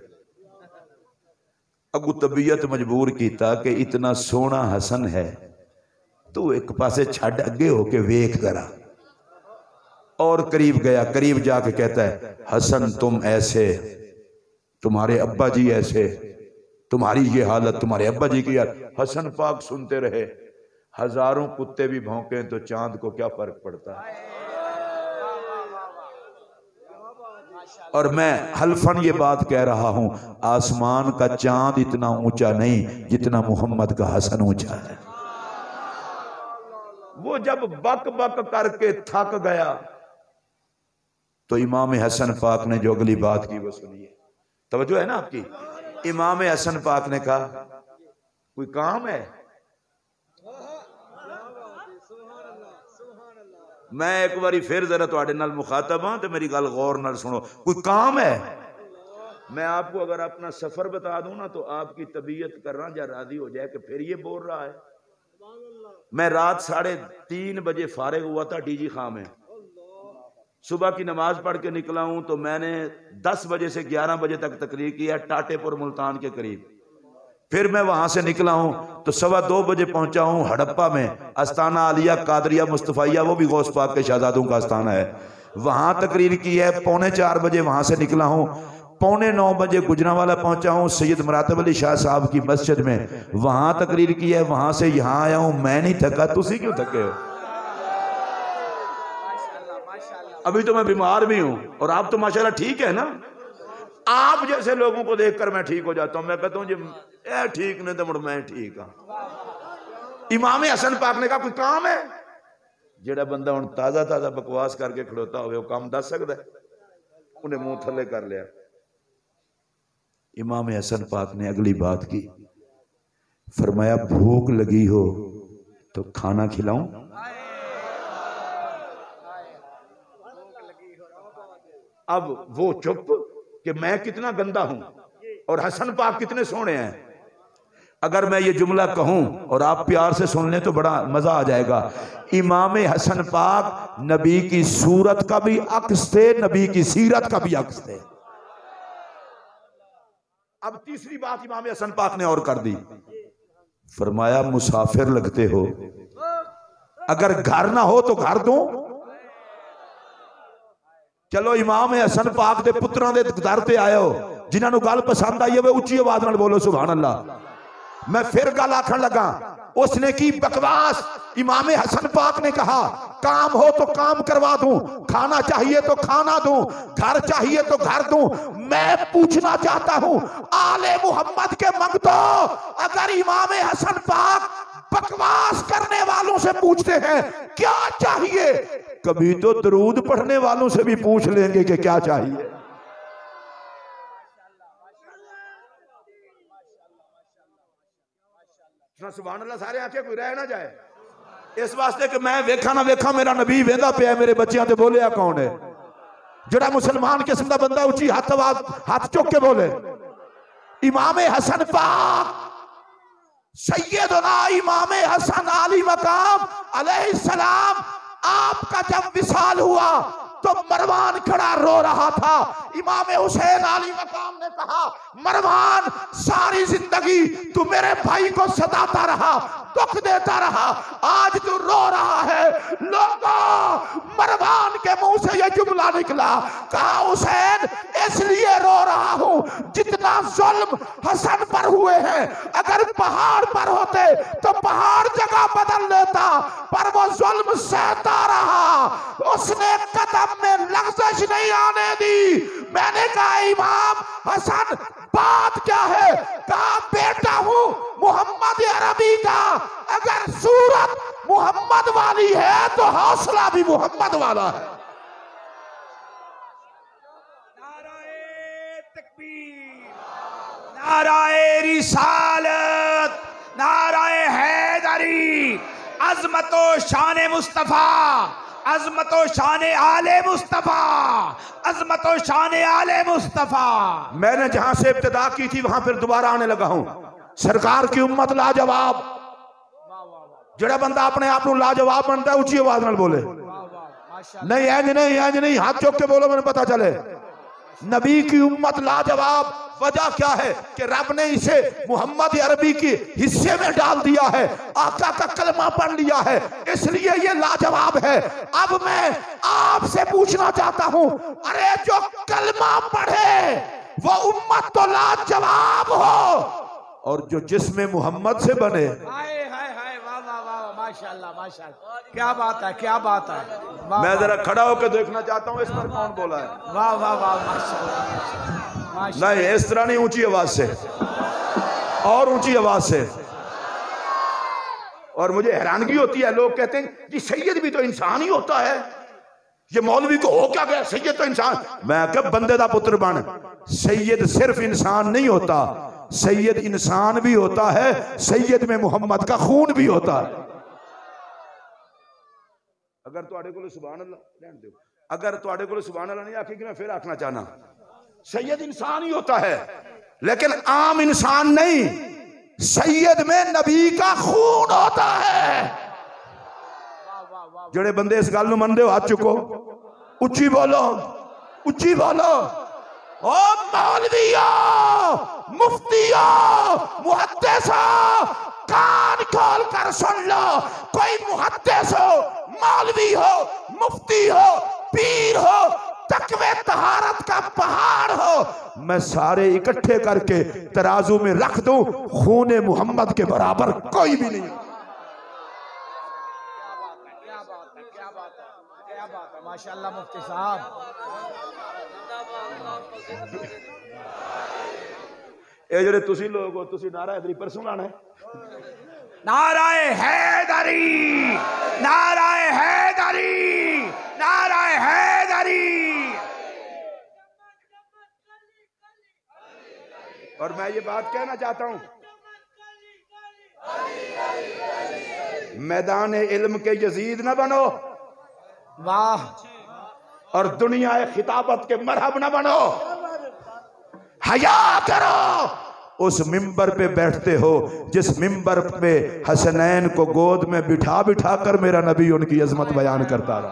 अगू तबीयत मजबूर किया कि इतना सोना हसन है, तू एक पासे छड़ अगे होके वेख करा। और करीब गया, करीब जाके कहता है, हसन तुम ऐसे, तुम्हारे अब्बा जी ऐसे, तुम्हारी ये हालत तुम्हारे अब्बा जी की यार। हसन पाक सुनते रहे, हजारों कुत्ते भी भौंके तो चांद को क्या फर्क पड़ता है। और मैं हल्फन ये बात कह रहा हूं, आसमान का चांद इतना ऊंचा नहीं जितना मोहम्मद का हसन ऊंचा है। वो जब बक बक करके थक गया तो इमाम हसन पाक ने जो अगली बात की वो सुनिए। तवज्जो है ना आपकी? इमाम हसन पाक ने कहा, कोई काम है? मैं एक बारी फिर जरा तुहाडे नाल मुखातब हां तो मेरी गल गौर नाल सुनो। कोई काम है? मैं आपको अगर अपना सफर बता दूं ना तो आपकी तबीयत करना जा राजी हो जाए कि फिर ये बोल रहा है। मैं रात 3:30 बजे फारिग हुआ था डीजी खां में। सुबह की नमाज पढ़ के निकला हूं तो मैंने 10 बजे से 11 बजे तक तकरीर किया टाटेपुर मुल्तान के करीब। फिर मैं वहां से निकला हूं तो 2:15 बजे पहुंचा हूं हड़प्पा में, अस्ताना आलिया कादरिया मुस्तफाइया, वो भी गौस पाक के शहजादों का अस्ताना है, वहां तकरीर की है। 3:45 बजे वहां से निकला हूं, 8:45 बजे गुजरांवाला पहुंचा हूं सैयद मुरातब अली शाह साहब की मस्जिद में, वहां तकरीर की है। वहां से यहां आया हूं। मैं नहीं थका, तुसी क्यों थके हो? अभी तो मैं बीमार भी हूं और आप तो माशाल्लाह ठीक है ना। आप जैसे लोगों को देखकर मैं ठीक हो जाता हूं। मैं कहता हूं जी ए ठीक नहीं तो मुड़ मैं ठीक हाँ। इमाम हसन पाक ने कहा, कोई काम है? जेड़ा बंदा हुण ताजा ताजा बकवास करके खड़ोता हो काम दस सकता है? उन्हें मुंह थले कर लिया। इमाम हसन पाक ने अगली बात की, फरमाया भूख लगी हो तो खाना खिलाऊं? अब वो चुप कि मैं कितना गंदा हूं और हसन पाक कितने सोने हैं। अगर मैं ये जुमला कहूं और आप प्यार से सुन लें तो बड़ा मजा आ जाएगा। इमाम हसन पाक नबी की सूरत का भी अक्स थे, नबी की सीरत का भी अक्स थे। अब तीसरी बात इमाम हसन पाक ने और कर दी, फरमाया मुसाफिर लगते हो, अगर घर ना हो तो घर दूं? चलो इमाम हसन पाक दे पुत्रां दे दर ते आए हो, जिन्होंने गल पसंद आई है उच्ची आवाज नाल बोलो सुभान अल्लाह। मैं फिर गल आखन लगा, उसने की बकवास। इमाम हसन पाक ने कहा, काम हो तो काम करवा दूं, खाना चाहिए तो खाना दूं, घर चाहिए तो घर दूं। मैं पूछना चाहता हूं आले मोहम्मद के मंगतो, अगर इमाम हसन पाक बकवास करने वालों से पूछते हैं क्या चाहिए, कभी तो दरूद पढ़ने वालों से भी पूछ लेंगे कि क्या चाहिए। सुभान अल्लाह सारे आके कोई रह ना जाए। इस वास्ते कि मैं वेखा ना वेखा मेरा नबी वेंदा पिया मेरे बच्चों ते बोलिया कौन है? जड़ा मुसलमान किस्म का बंदा उची हाथ चुक के बोले इमाम हसन पाक सैयदना इमाम हसन आली मकाम अलैहिस्सलाम, आपका जब विसाल हुआ तो मरवान खड़ा रो रहा था। इमाम हुसैन आली मकाम ने कहा, मरवान सारी जिंदगी तू मेरे भाई को सताता रहा, दुख देता रहा, आज तू रो रहा है। लोगों, मरवान के मुंह से यह जुमला निकला, कहा हुसैन इसलिए रो रहा हूं जितना जुल्म हसन पर हुए हैं, अगर पहाड़ पर होते तो पहाड़ जगह बदल लेता, पर वो जुल्म सहता रहा, उसने कदम में लग़ज़श नहीं आने दी। मैंने कहा इमाम हसन बात क्या है? कहा बेटा हूं मोहम्मद अरबी का, अगर सूरत मोहम्मद वाली है तो हौसला भी मोहम्मद वाला है। नाराए तकबीर, नाराए रिसालत, नाराए हैदरी, अज़मतो शान मुस्तफा, अज़मतो शान आले मुस्तफा, अज़मतो शान आले मुस्तफा। मैंने जहां से इब्तिदा की थी वहां फिर दोबारा आने लगा हूं। सरकार की उम्मत लाजवाब, जड़ा बंदा अपने आप को लाजवाब बनता है ऊंची आवाज में बोले, नहीं इंज नहीं, हाथ चौक के बोलो, मैंने पता चले। नबी की उम्मत लाजवाब, वजह क्या है कि रब ने इसे मोहम्मद अरबी के हिस्से में डाल दिया है, आका का कलमा पढ़ लिया है, इसलिए ये लाजवाब है। अब मैं आपसे पूछना चाहता हूं, अरे जो कलमा पढ़े वो उम्मत तो लाजवाब हो, और जो जिस्म मोहम्मद से बने, माशाल्लाह माशाल्लाह, क्या बात है, क्या बात है। मैं जरा खड़ा होकर देखना चाहता हूँ इस पर कौन बोला है। वाह वाह वाह, माशाल्लाह। नहीं, इस तरह नहीं, ऊंची आवाज से, और ऊंची आवाज से। और मुझे हैरानगी होती है, लोग कहते हैं कि सैयद भी तो इंसान ही होता है, ये मौलवी को हो क्या गया, सैयद तो इंसान। मैं कब बंदे दा पुत्र बन, सैयद सिर्फ इंसान नहीं होता, सैयद इंसान भी होता है, सैयद में मोहम्मद का खून भी होता है। अगर तुहाडे कोल सुभान अल्लाह रहन दो, अगर तुहाडे कोल सुभान अल्लाह नहीं आखेगी, मैं फिर आखना चाहना, सैयद इंसान ही होता है, लेकिन आम इंसान नहीं, सैयद में नबी का खून होता है। जड़े बंदे इस गल नूं मनदे हो हाथ चुको, उच्ची बोलो, उच्ची बोलो। ओ मौलवियो, मुफ्तियो, मुहद्दिसो, कान खोल कर सुन लो, कोई मुहद्दिस हो, मौलवी हो, मुफ्ती हो, पीर हो, तकवे तहारत का पहाड़ हो, मैं सारे इकट्ठे करके तराजू में रख दूं, खूने मोहम्मद के बराबर कोई भी नहीं। माशाल्लाह मुफ्ती साहब, ये जड़े तुसी लोग हो, तुसी नारा हैदरी परसों लाना है। नाराए हैदरी, नाराए हैदरी, नाराए हैदरी। और मैं ये बात कहना चाहता हूं, मैदान इल्म के यजीद न बनो, वाह, और दुनिया खिताबत के मरहब न बनो, हया करो। उस मिंबर पे बैठते हो जिस मिंबर पे हसनैन को गोद में बिठा बिठा कर मेरा नबी उनकी अजमत बयान करता रहा।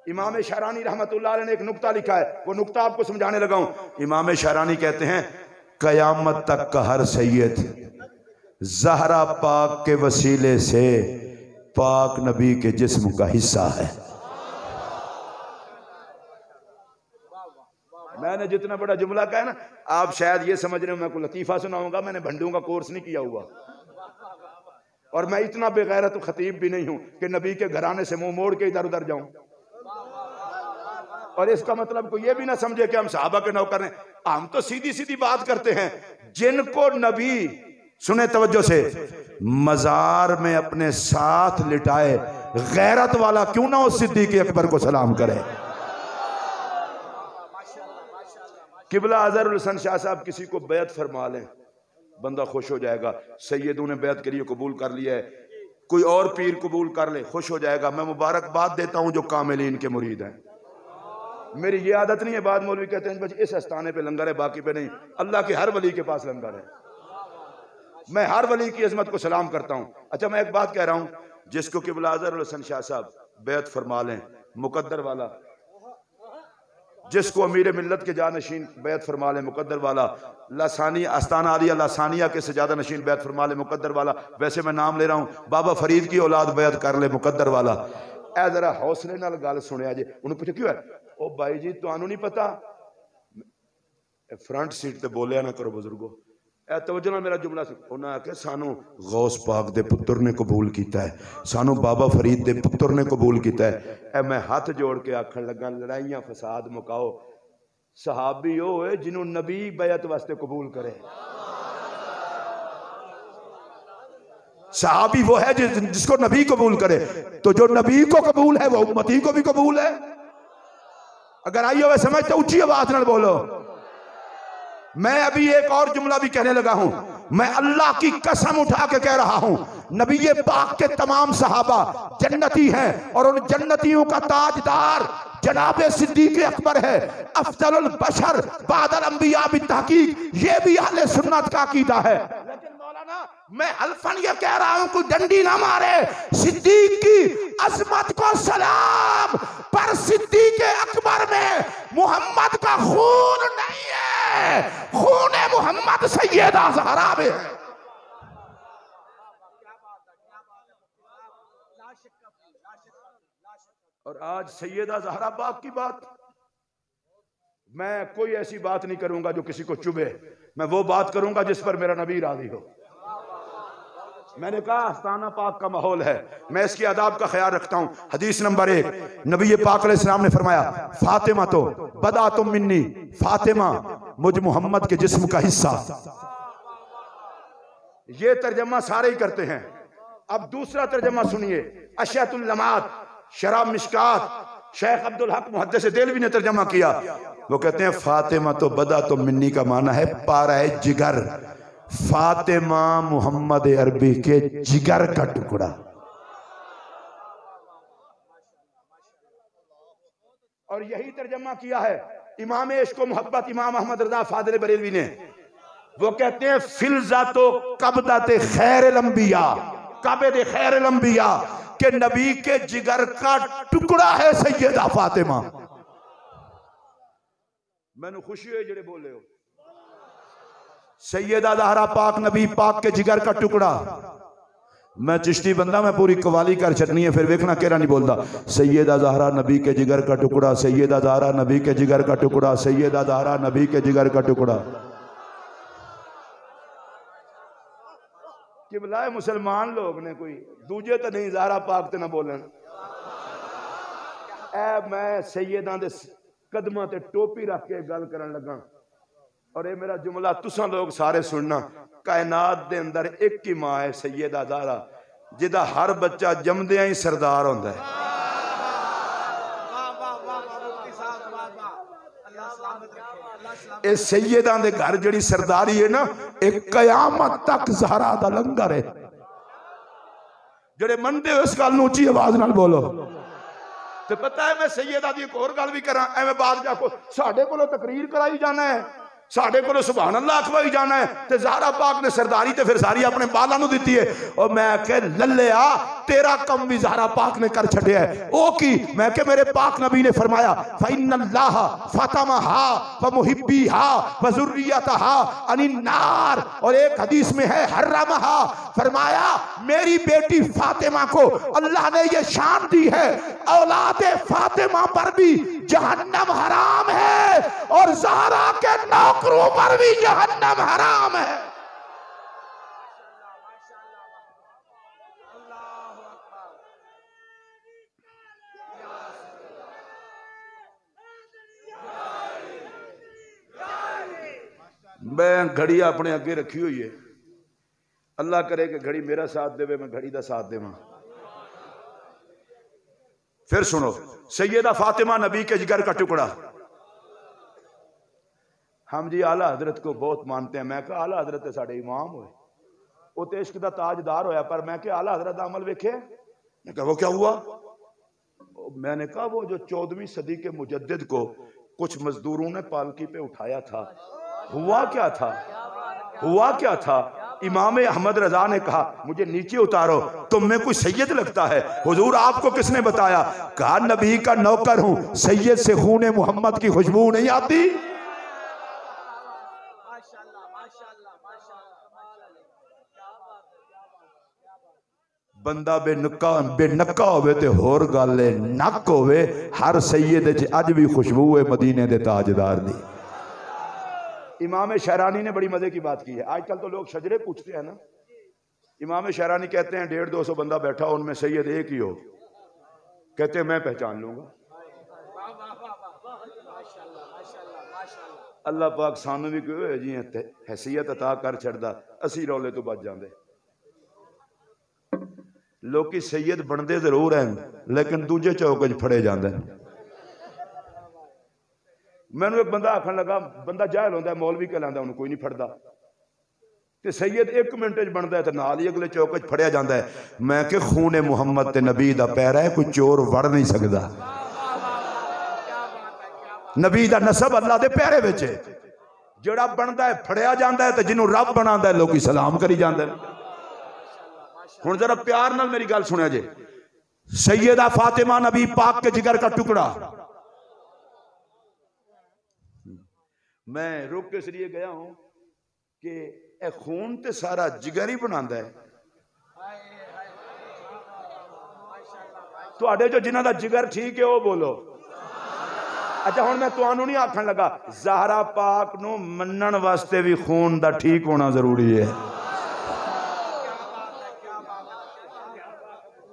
इमाम शहरानी रहमतुल्लाह अलैह ने एक नुक्ता लिखा है, वो नुक्ता आपको समझाने लगा हूं। इमाम शहरानी कहते हैं, कयामत तक का हर सैयद ज़हरा पाक के वसीले से पाक नबी के जिस्म का हिस्सा है। मैंने जितना बड़ा जुमला कहा ना, आप शायद ये समझ रहे हो मैं कोई लतीफा सुनाऊंगा, मैंने भंडों का कोर्स नहीं किया हुआ, और मैं इतना बेगैरत खतीब भी नहीं हूं कि नबी के घराने से मुंह मोड़ के इधर उधर जाऊं। और इसका मतलब कोई ये भी ना समझे कि हम सहाबा के नौकर हैं, हम तो सीधी सीधी बात करते हैं। जिनको नबी, सुने तवज्जो से, मजार में अपने साथ लिटाए, गैरत वाला क्यों ना उस सिद्दीक़ अकबर को सलाम करे। किबला अज़हरुल हसन शाह साहब किसी को बैत फरमा लें, बंदा खुश हो जाएगा। सैयदों ने बैत के लिए कबूल कर लिया है, कोई और पीर कबूल कर ले, खुश हो जाएगा। मैं मुबारकबाद देता हूं जो कामिलीन के मुरीद हैं। मेरी ये आदत नहीं है, बाद मौलवी कहते हैं बस इस आस्थाने पे लंगर है, बाकी पे नहीं। अल्लाह के हर वली के पास लंगर है, मैं हर वली की अजमत को सलाम करता हूं। अच्छा, मैं एक बात कह रहा हूं, जिसको किबला अज़हरुल हसन शाह साहब बैत फरमा लें। मुकद्दर वाला जिसको अमीर मिल्लत के जानशीन बैत फरमा ले मुकद्दर वाला। लासानी आस्ताना आलिया लासानिया के सजादा नशीन बैत फरमा ले मुकद्दर वाला। वैसे मैं नाम ले रहा हूँ, बाबा फरीद की औलाद बैत कर ले मुकद्दर वाला। ऐ जरा हौसले नाल गल सुनिया जी। उन्होंने पूछा क्यों है? ओ भाई जी तुहानू नहीं पता, फ्रंट सीट ते बोलिया ना करो बुजुर्गो। ए तवज्जो नाल मेरा जुमला सुन। उन्होंने आख्या सानू गौस पाक दे पुत्र ने कबूल किया है, सानू बाबा फरीद दे पुत्र ने कबूल किया है। ए मैं हाथ जोड़ के आखन लगा लड़ाइयां फसाद मुकाओ। सहाबी ओ है जिन्हों नबी बैत वास्ते कबूल करे। सहाबी वो है जिसको नबी कबूल करे। तो जो नबी को कबूल है वो उम्मती को भी कबूल है। अगर आई हो समझ तो ऊंची आवाज नाल बोलो। मैं अभी एक और जुमला भी कहने लगा हूं। मैं अल्लाह की कसम उठा के कह रहा हूं, नबी पाक के तमाम सहाबा जन्नती हैं और उन जन्नतियों का ताजदार जनाब सिद्दीक अकबर है, अफजलुल बशर बादल अंबिया बित्तहकीक। ये भी अहले सुन्नत का अकीदा है। लेकिन मौलाना मैं हल्फन ये कह रहा हूं कोई डंडी ना मारे। सिद्दीक की अजमत को सलाम, पर सिद्दीक अकबर में मोहम्मद का खून नहीं है, खून मोहम्मद सैयदा ज़हरा में है। और आज सैयदा ज़हरा पाक की बात, मैं कोई ऐसी बात नहीं करूंगा जो किसी को चुभे। मैं वो बात करूंगा जिस पर मेरा नबी राजी हो। मैंने कहा आस्ताना पाक का माहौल है, मैं इसके आदाब का ख्याल रखता हूं। हदीस नंबर 1, नबी पाक अलैहिस्सलाम ने फरमाया फातिमा तो बदा तुम मिन्नी, फातिमा मुझ मोहम्मद के जिस्म का हिस्सा। ये तर्जमा सारे ही करते हैं। अब दूसरा तर्जमा सुनिए, अशअतुल लमात शराब मिशकात, शेख अब्दुल हक मुहद्दिस देलवी ने तर्जमा किया। वो कहते हैं फातिमा तो बदा तो मिन्नी का माना है पारा है जिगर। फातिमा मोहम्मद अरबी के जिगर का टुकड़ा। और यही तर्जमा किया है इमाम इश्क व मोहब्बत इमाम अहमद रजा फादल बरेलवी ने। वो कहते हैं फिल्जा तो कबदत खैर लंबिया, कबद खैर लंबिया के नबी के जिगर का टुकड़ा है सैयदा फातिमा। मैनू खुशी है जेड़े बोले हो। सैयदा ज़हरा पाक नबी पाक के जिगर का टुकड़ा। मैं चिश्ती बंदा, मैं पूरी कवाली कर छटनी है, फिर देखना केरा नहीं बोलता। सैयदा ज़हरा नबी के जिगर का टुकड़ा, सैयदा ज़हरा नबी के जिगर का टुकड़ा, सैयदा ज़हरा नबी के जिगर का टुकड़ा। किबला मुसलमान लोग ने कोई दूजे तो नहीं ज़हरा पाक ते ना बोलन। ऐ मैं सैयदा दे कदमां ते टोपी रख के गल करन लगा। और ये मेरा जुमला तुसा लोग सारे सुनना। कायनात दे अंदर एक ही मां है सैयदा ज़हरा, जिदा हर बच्चा जमदियां ही सरदार होंदा है। इस सैयदा दे घर जड़ी सरदारी है ना, एक कयामत तक ज़हरा दा लंगर है। जेड़े मनदे हो इस गल नूं उच्ची आवाज नाल बोलो। तो पता है मैं सैयदा दी एक और गल भी करा। एवं बादशाह को साडे कोलों तकरीर कराई जाना है, साडे को सुभान अल्लाह आखवाई जाना है, ते ज़हरा पाक ने सरदारी ते फिर सारी अपने बालां नूं दित्ती है। और मैं कह लल्लिया तेरा कम भी ज़हरा पाक ने कर छड्या है। ओ की मैं कह मेरे पाक नबी ने फरमाया फ़इन्नल्लाह फ़तमहा व मुहिब्बीहा व ज़ुर्रियतहा अनिन नार। और एक हदीस में है हर्रमहा, फरमाया मेरी बेटी फातिमा को अल्लाह ने ये शान दी है, औलादे फातिमा पर भी जहन्नम हराम है और ज़हरा के नौकरों पर भी जहन्नम हराम है। मैं घड़ी अपने अगे रखी हुई है, अल्लाह करे कि घड़ी मेरा साथ देवे, मैं घड़ी का साथ देवा। फिर सुनो, सैयदा फातिमा नबी के जिगर का टुकड़ा। हम जी आला हजरत को बहुत मानते हैं। मैं कहा आला हजरत है साढ़े इमाम हुए, वो तो इश्क का ताजदार होया, पर मैं क्या आला हजरत अमल वेखे। मैं कहा वो क्या हुआ? मैंने कहा वो जो 14वीं सदी के मुजद्दिद को कुछ मजदूरों ने पालकी पे उठाया था, हुआ क्या था? हुआ क्या था? इमाम अहमद रजा ने कहा मुझे नीचे उतारो, तुम में कोई सैयद लगता है। हुजूर आपको किसने बताया? कहा नबी का नौकर हूं, सैयद से खून मोहम्मद की खुशबू नहीं आती। बंदा बेनक्का होवे ते होर गल है, नक होवे हर सैयद च अज भी खुशबू है मदीने दे ताजदार दी। इमाम शहरानी ने बड़ी मजे की बात की है। आजकल तो लोग शजरे पूछते हैं ना, इमाम शहरानी कहते हैं 150-200 बंदा बैठा हो, उनमें सैयद एक ही हो, कहते हैं मैं पहचान लूंगा। अल्लाह पाक सानू भी कोई जी हैसियत अता कर छड़दा, असी रौले तो बच जाते। लोग सैयद बनते जरूर हैं लेकिन दूजे चौक च फड़े जाते हैं। मैनू एक बंदा आखन लगा, बंदा जाहिल होंदा मौलवी कहलांदा, उन्हें कोई नहीं फड़दा, ते सैयद 1 मिनट च बनता है तो नाल ही अगले चौक च फड़िया जाता है। मैं कि खून मुहम्मद ते नबी दा पैरा है, कोई चोर वड़ नहीं सकता। नबी दा नसब अल्लाह दे पैरे विच है, जिहड़ा बनता है फड़िया जाता है, तो जिन्हों रब बनाता है लोग सलाम करी जाते हैं। हुण जरा प्यार नाल मेरी गल सुनिया जे, सैयदा फातिमा नबी पाक के जिगर का टुकड़ा। मैं रुक इसलिए गया हूं कि ए खून ते सारा जिगर ही बनांदा है। तुहाडे जो जिन्हां दा जिगर ठीक है वो बोलो। अच्छा हुण मैं तुहानू नहीं आखन लगा, ज़हरा पाक नू मन्नण वास्ते भी खून दा ठीक होना जरूरी है।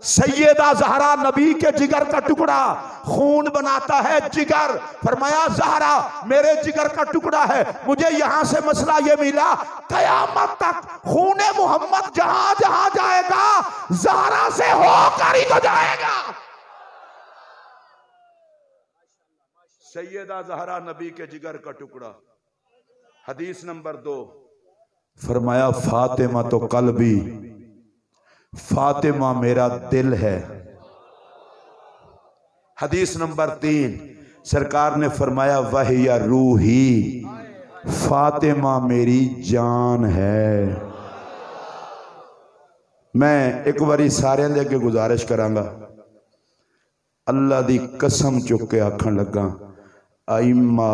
सैयदा ज़हरा नबी के जिगर का टुकड़ा, खून बनाता है जिगर। फरमाया ज़हरा मेरे जिगर का टुकड़ा है, मुझे यहां से मसला ये मिला, कयामत तक खून मोहम्मद जहां जहां जाएगा ज़हरा से होकर ही तो जाएगा। सैयदा ज़हरा नबी के जिगर का टुकड़ा। हदीस नंबर 2, फरमाया फातिमा तो कल्बी, फातिमा मेरा दिल है। हदीस नंबर 3, सरकार ने फरमाया वहिया रूही, फातिमा मेरी जान है। मैं एक बारी सारे दे अगे गुजारिश करांगा, अल्लाह दी कसम चुक के आखन लगा, आइम्मा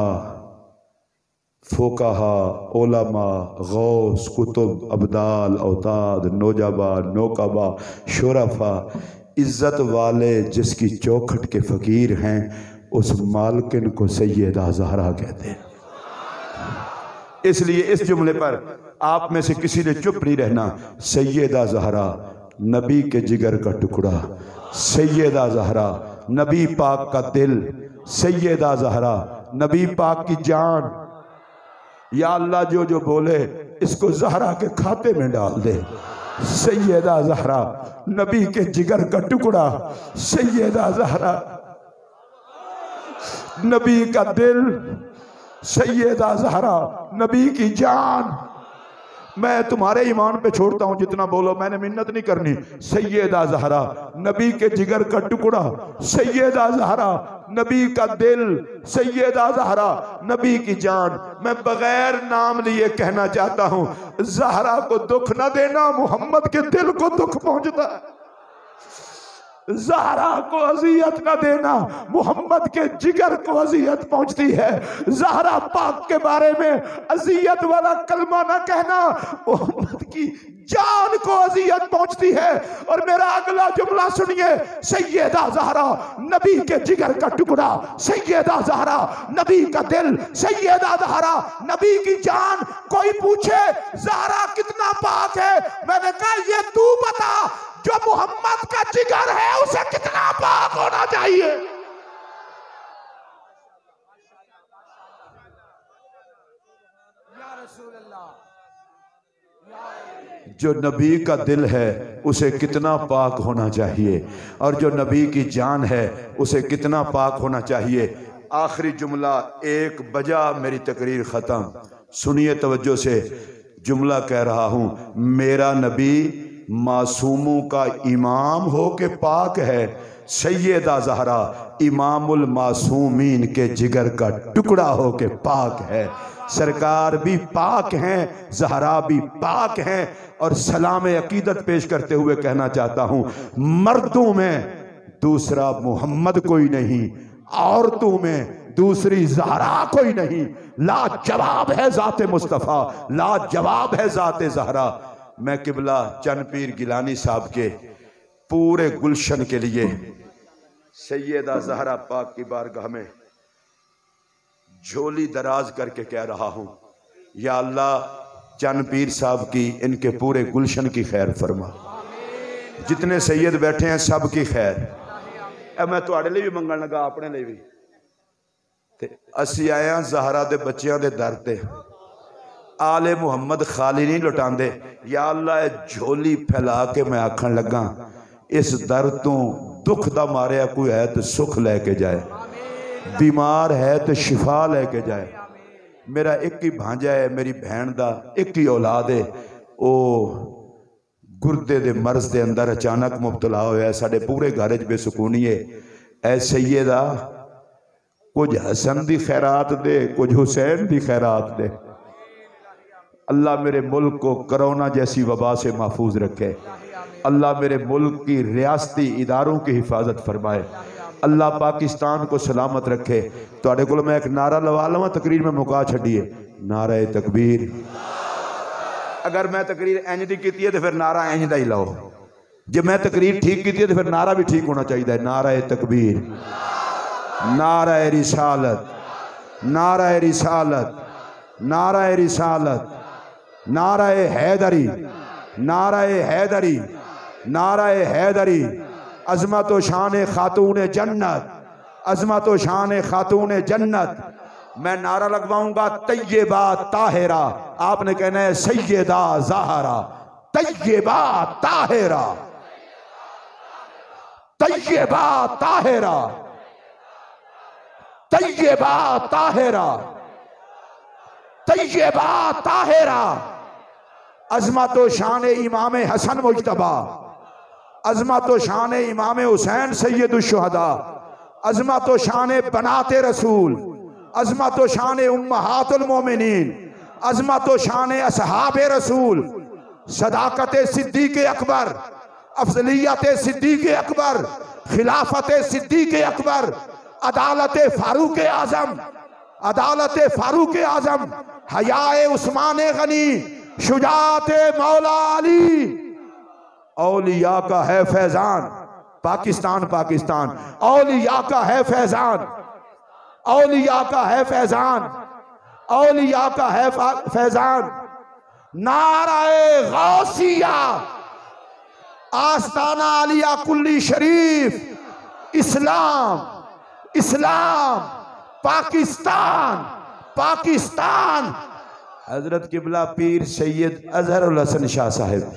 फोकाहा ओलामा गौस कुतुब अब्दाल औताद नोजाबा नौकाबा शोराफा, इज्जत वाले जिसकी चौखट के फकीर हैं, उस मालकिन को सैयदा ज़हरा कहते हैं। इसलिए इस जुमले पर आप में से किसी ने चुप नहीं रहना। सैयदा ज़हरा नबी के जिगर का टुकड़ा, सैयदा ज़हरा नबी पाक का दिल, सैयदा ज़हरा नबी पाक की जान। या अल्लाह जो जो बोले इसको ज़हरा के खाते में डाल दे। सैयदा ज़हरा नबी के जिगर का टुकड़ा, सैयदा ज़हरा नबी का दिल, सैयदा ज़हरा नबी की जान। मैं तुम्हारे ईमान पे छोड़ता हूं, जितना बोलो, मैंने मिन्नत नहीं करनी। सैयदा ज़हरा नबी के जिगर का टुकड़ा, सैयदा ज़हरा नबी का दिल, सैयदा ज़हरा नबी की जान। मैं बगैर नाम लिए कहना चाहता हूं, ज़हरा को दुख न देना, मोहम्मद के दिल को दुख पहुंचता है। ज़हरा को अजियत न देना, मोहम्मद के जिगर को अजियत पहुंचती है। ज़हरा पाक के बारे में अजियत वाला कलमा न कहना, मोहम्मद की जान को अजियत पहुंचती है। और मेरा अगला जुमला सुनिए, सैयदा ज़हरा नबी के जिगर का टुकड़ा, सैयदा ज़हरा नबी का दिल, सैयदा ज़हरा नबी की जान। कोई पूछे ज़हरा कितना पाक है, मैंने कहा ये तू बता, जो मोहम्मद का जिगर है उसे कितना पाक होना चाहिए। जो नबी का दिल है उसे कितना पाक होना चाहिए, और जो नबी की जान है उसे कितना पाक होना चाहिए। आखिरी जुमला, 1 बजा मेरी तकरीर खत्म। सुनिए तवज्जो से, जुमला कह रहा हूं, मेरा नबी मासूमों का इमाम हो के पाक है, सैयदा ज़हरा इमामुल मासूमीन के जिगर का टुकड़ा हो के पाक है। सरकार भी पाक हैं, ज़हरा भी पाक हैं। और सलाम अकीदत पेश करते हुए कहना चाहता हूँ, मर्दों में दूसरा मोहम्मद कोई नहीं, औरतों में दूसरी ज़हरा कोई नहीं। लाजवाब है ज़ाते मुस्तफ़ा, लाजवाब है ज़ाते ज़हरा। मैं किबला चंद पीर गिलानी साहब के पूरे गुलशन के लिए सैयदा ज़हरा पाक की बारगाह में झोली दराज करके कह रहा हूँ, या अल्लाह चंद पीर साहब की, इनके पूरे गुलशन की खैर फरमा। जितने सैयद बैठे हैं सब की खैर। मैं तुहाडे लिए भी मंगन लगा, अपने लिए भी। असी आए हैं ज़हरा दे बच्चों के दर ते, आले मुहम्मद खाली नहीं लुटाते। या अल्लाह झोली फैला के मैं आखन लगा, इस दर तो दुख दा मारिया कोई है तो सुख लैके जाए, बीमार है तो शिफा लैके जाए। मेरा एक ही भांजा है, मेरी बहन दा एक ही औलाद है, वो गुरदे दे मर्ज के अंदर अचानक मुबतला होया। साडे पूरे घर च बेसुकूनी है। ऐ सैयदा कुछ हसन दी खैरात दे, कुछ हुसैन दी खैरात दे। अल्लाह मेरे मुल्क को कोरोना जैसी वबा से महफूज रखे। अल्लाह मेरे मुल्क की रियासती इदारों की हिफाजत फरमाए। अल्लाह पाकिस्तान को सलामत रखे। तुहाडे कोल मैं एक नारा लवा लवां, तकरीर में मुका छड्डिए, नारे तकबीर। अगर मैं तकरीर इंज दी कीती है तो फिर नारा इंज दा ही लाओ, जे मैं तकरीर ठीक कीती है तो फिर नारा भी ठीक होना चाहिए। नारा तकबीर, नारा रिसालत, नारा रिसालत, नारा रिसालत, नारा हैदरी, नारा हैदरी, नारा हैदरी। अजमत व शान खातून जन्नत, अजमत व शान खातून जन्नत। मैं नारा लगवाऊंगा तैयबा ताहिरा, आपने कहना है सैयदा ज़हरा। तैयबा ताहिरा, तैयबा ताहिरा, तैयबा ताहिरा, तैयबा ताहिरा। अजमत व शान इमाम हसन मुज्तबा, अजमत व शान इमाम हुसैन सैयदुश्शुहदा, अजमत व शान बनाते रसूल, अजमत व शान उम्महातुल मोमिनीन, अजमत व शान असहाबे रसूल, सदाकत सिद्दीक़ अकबर, अफजलियत सिद्दीक़ अकबर, खिलाफत सिद्दीक़ अकबर, अदालत फारूक आजम, अदालत फारूक आजम, हयाए उस्मान गनी, शुजात मौला अली। औलिया का है फैजान, पाकिस्तान पाकिस्तान, औलिया का है फैजान, औलिया का है फैजान, औलिया का है फैजान। नाराए गौसिया, आस्ताना आलिया कुल्ली शरीफ, इस्लाम, इस्लाम, पाकिस्तान, पाकिस्तान। हजरत किबला पीर सैयद अजहरुल हसन शाह साहिब।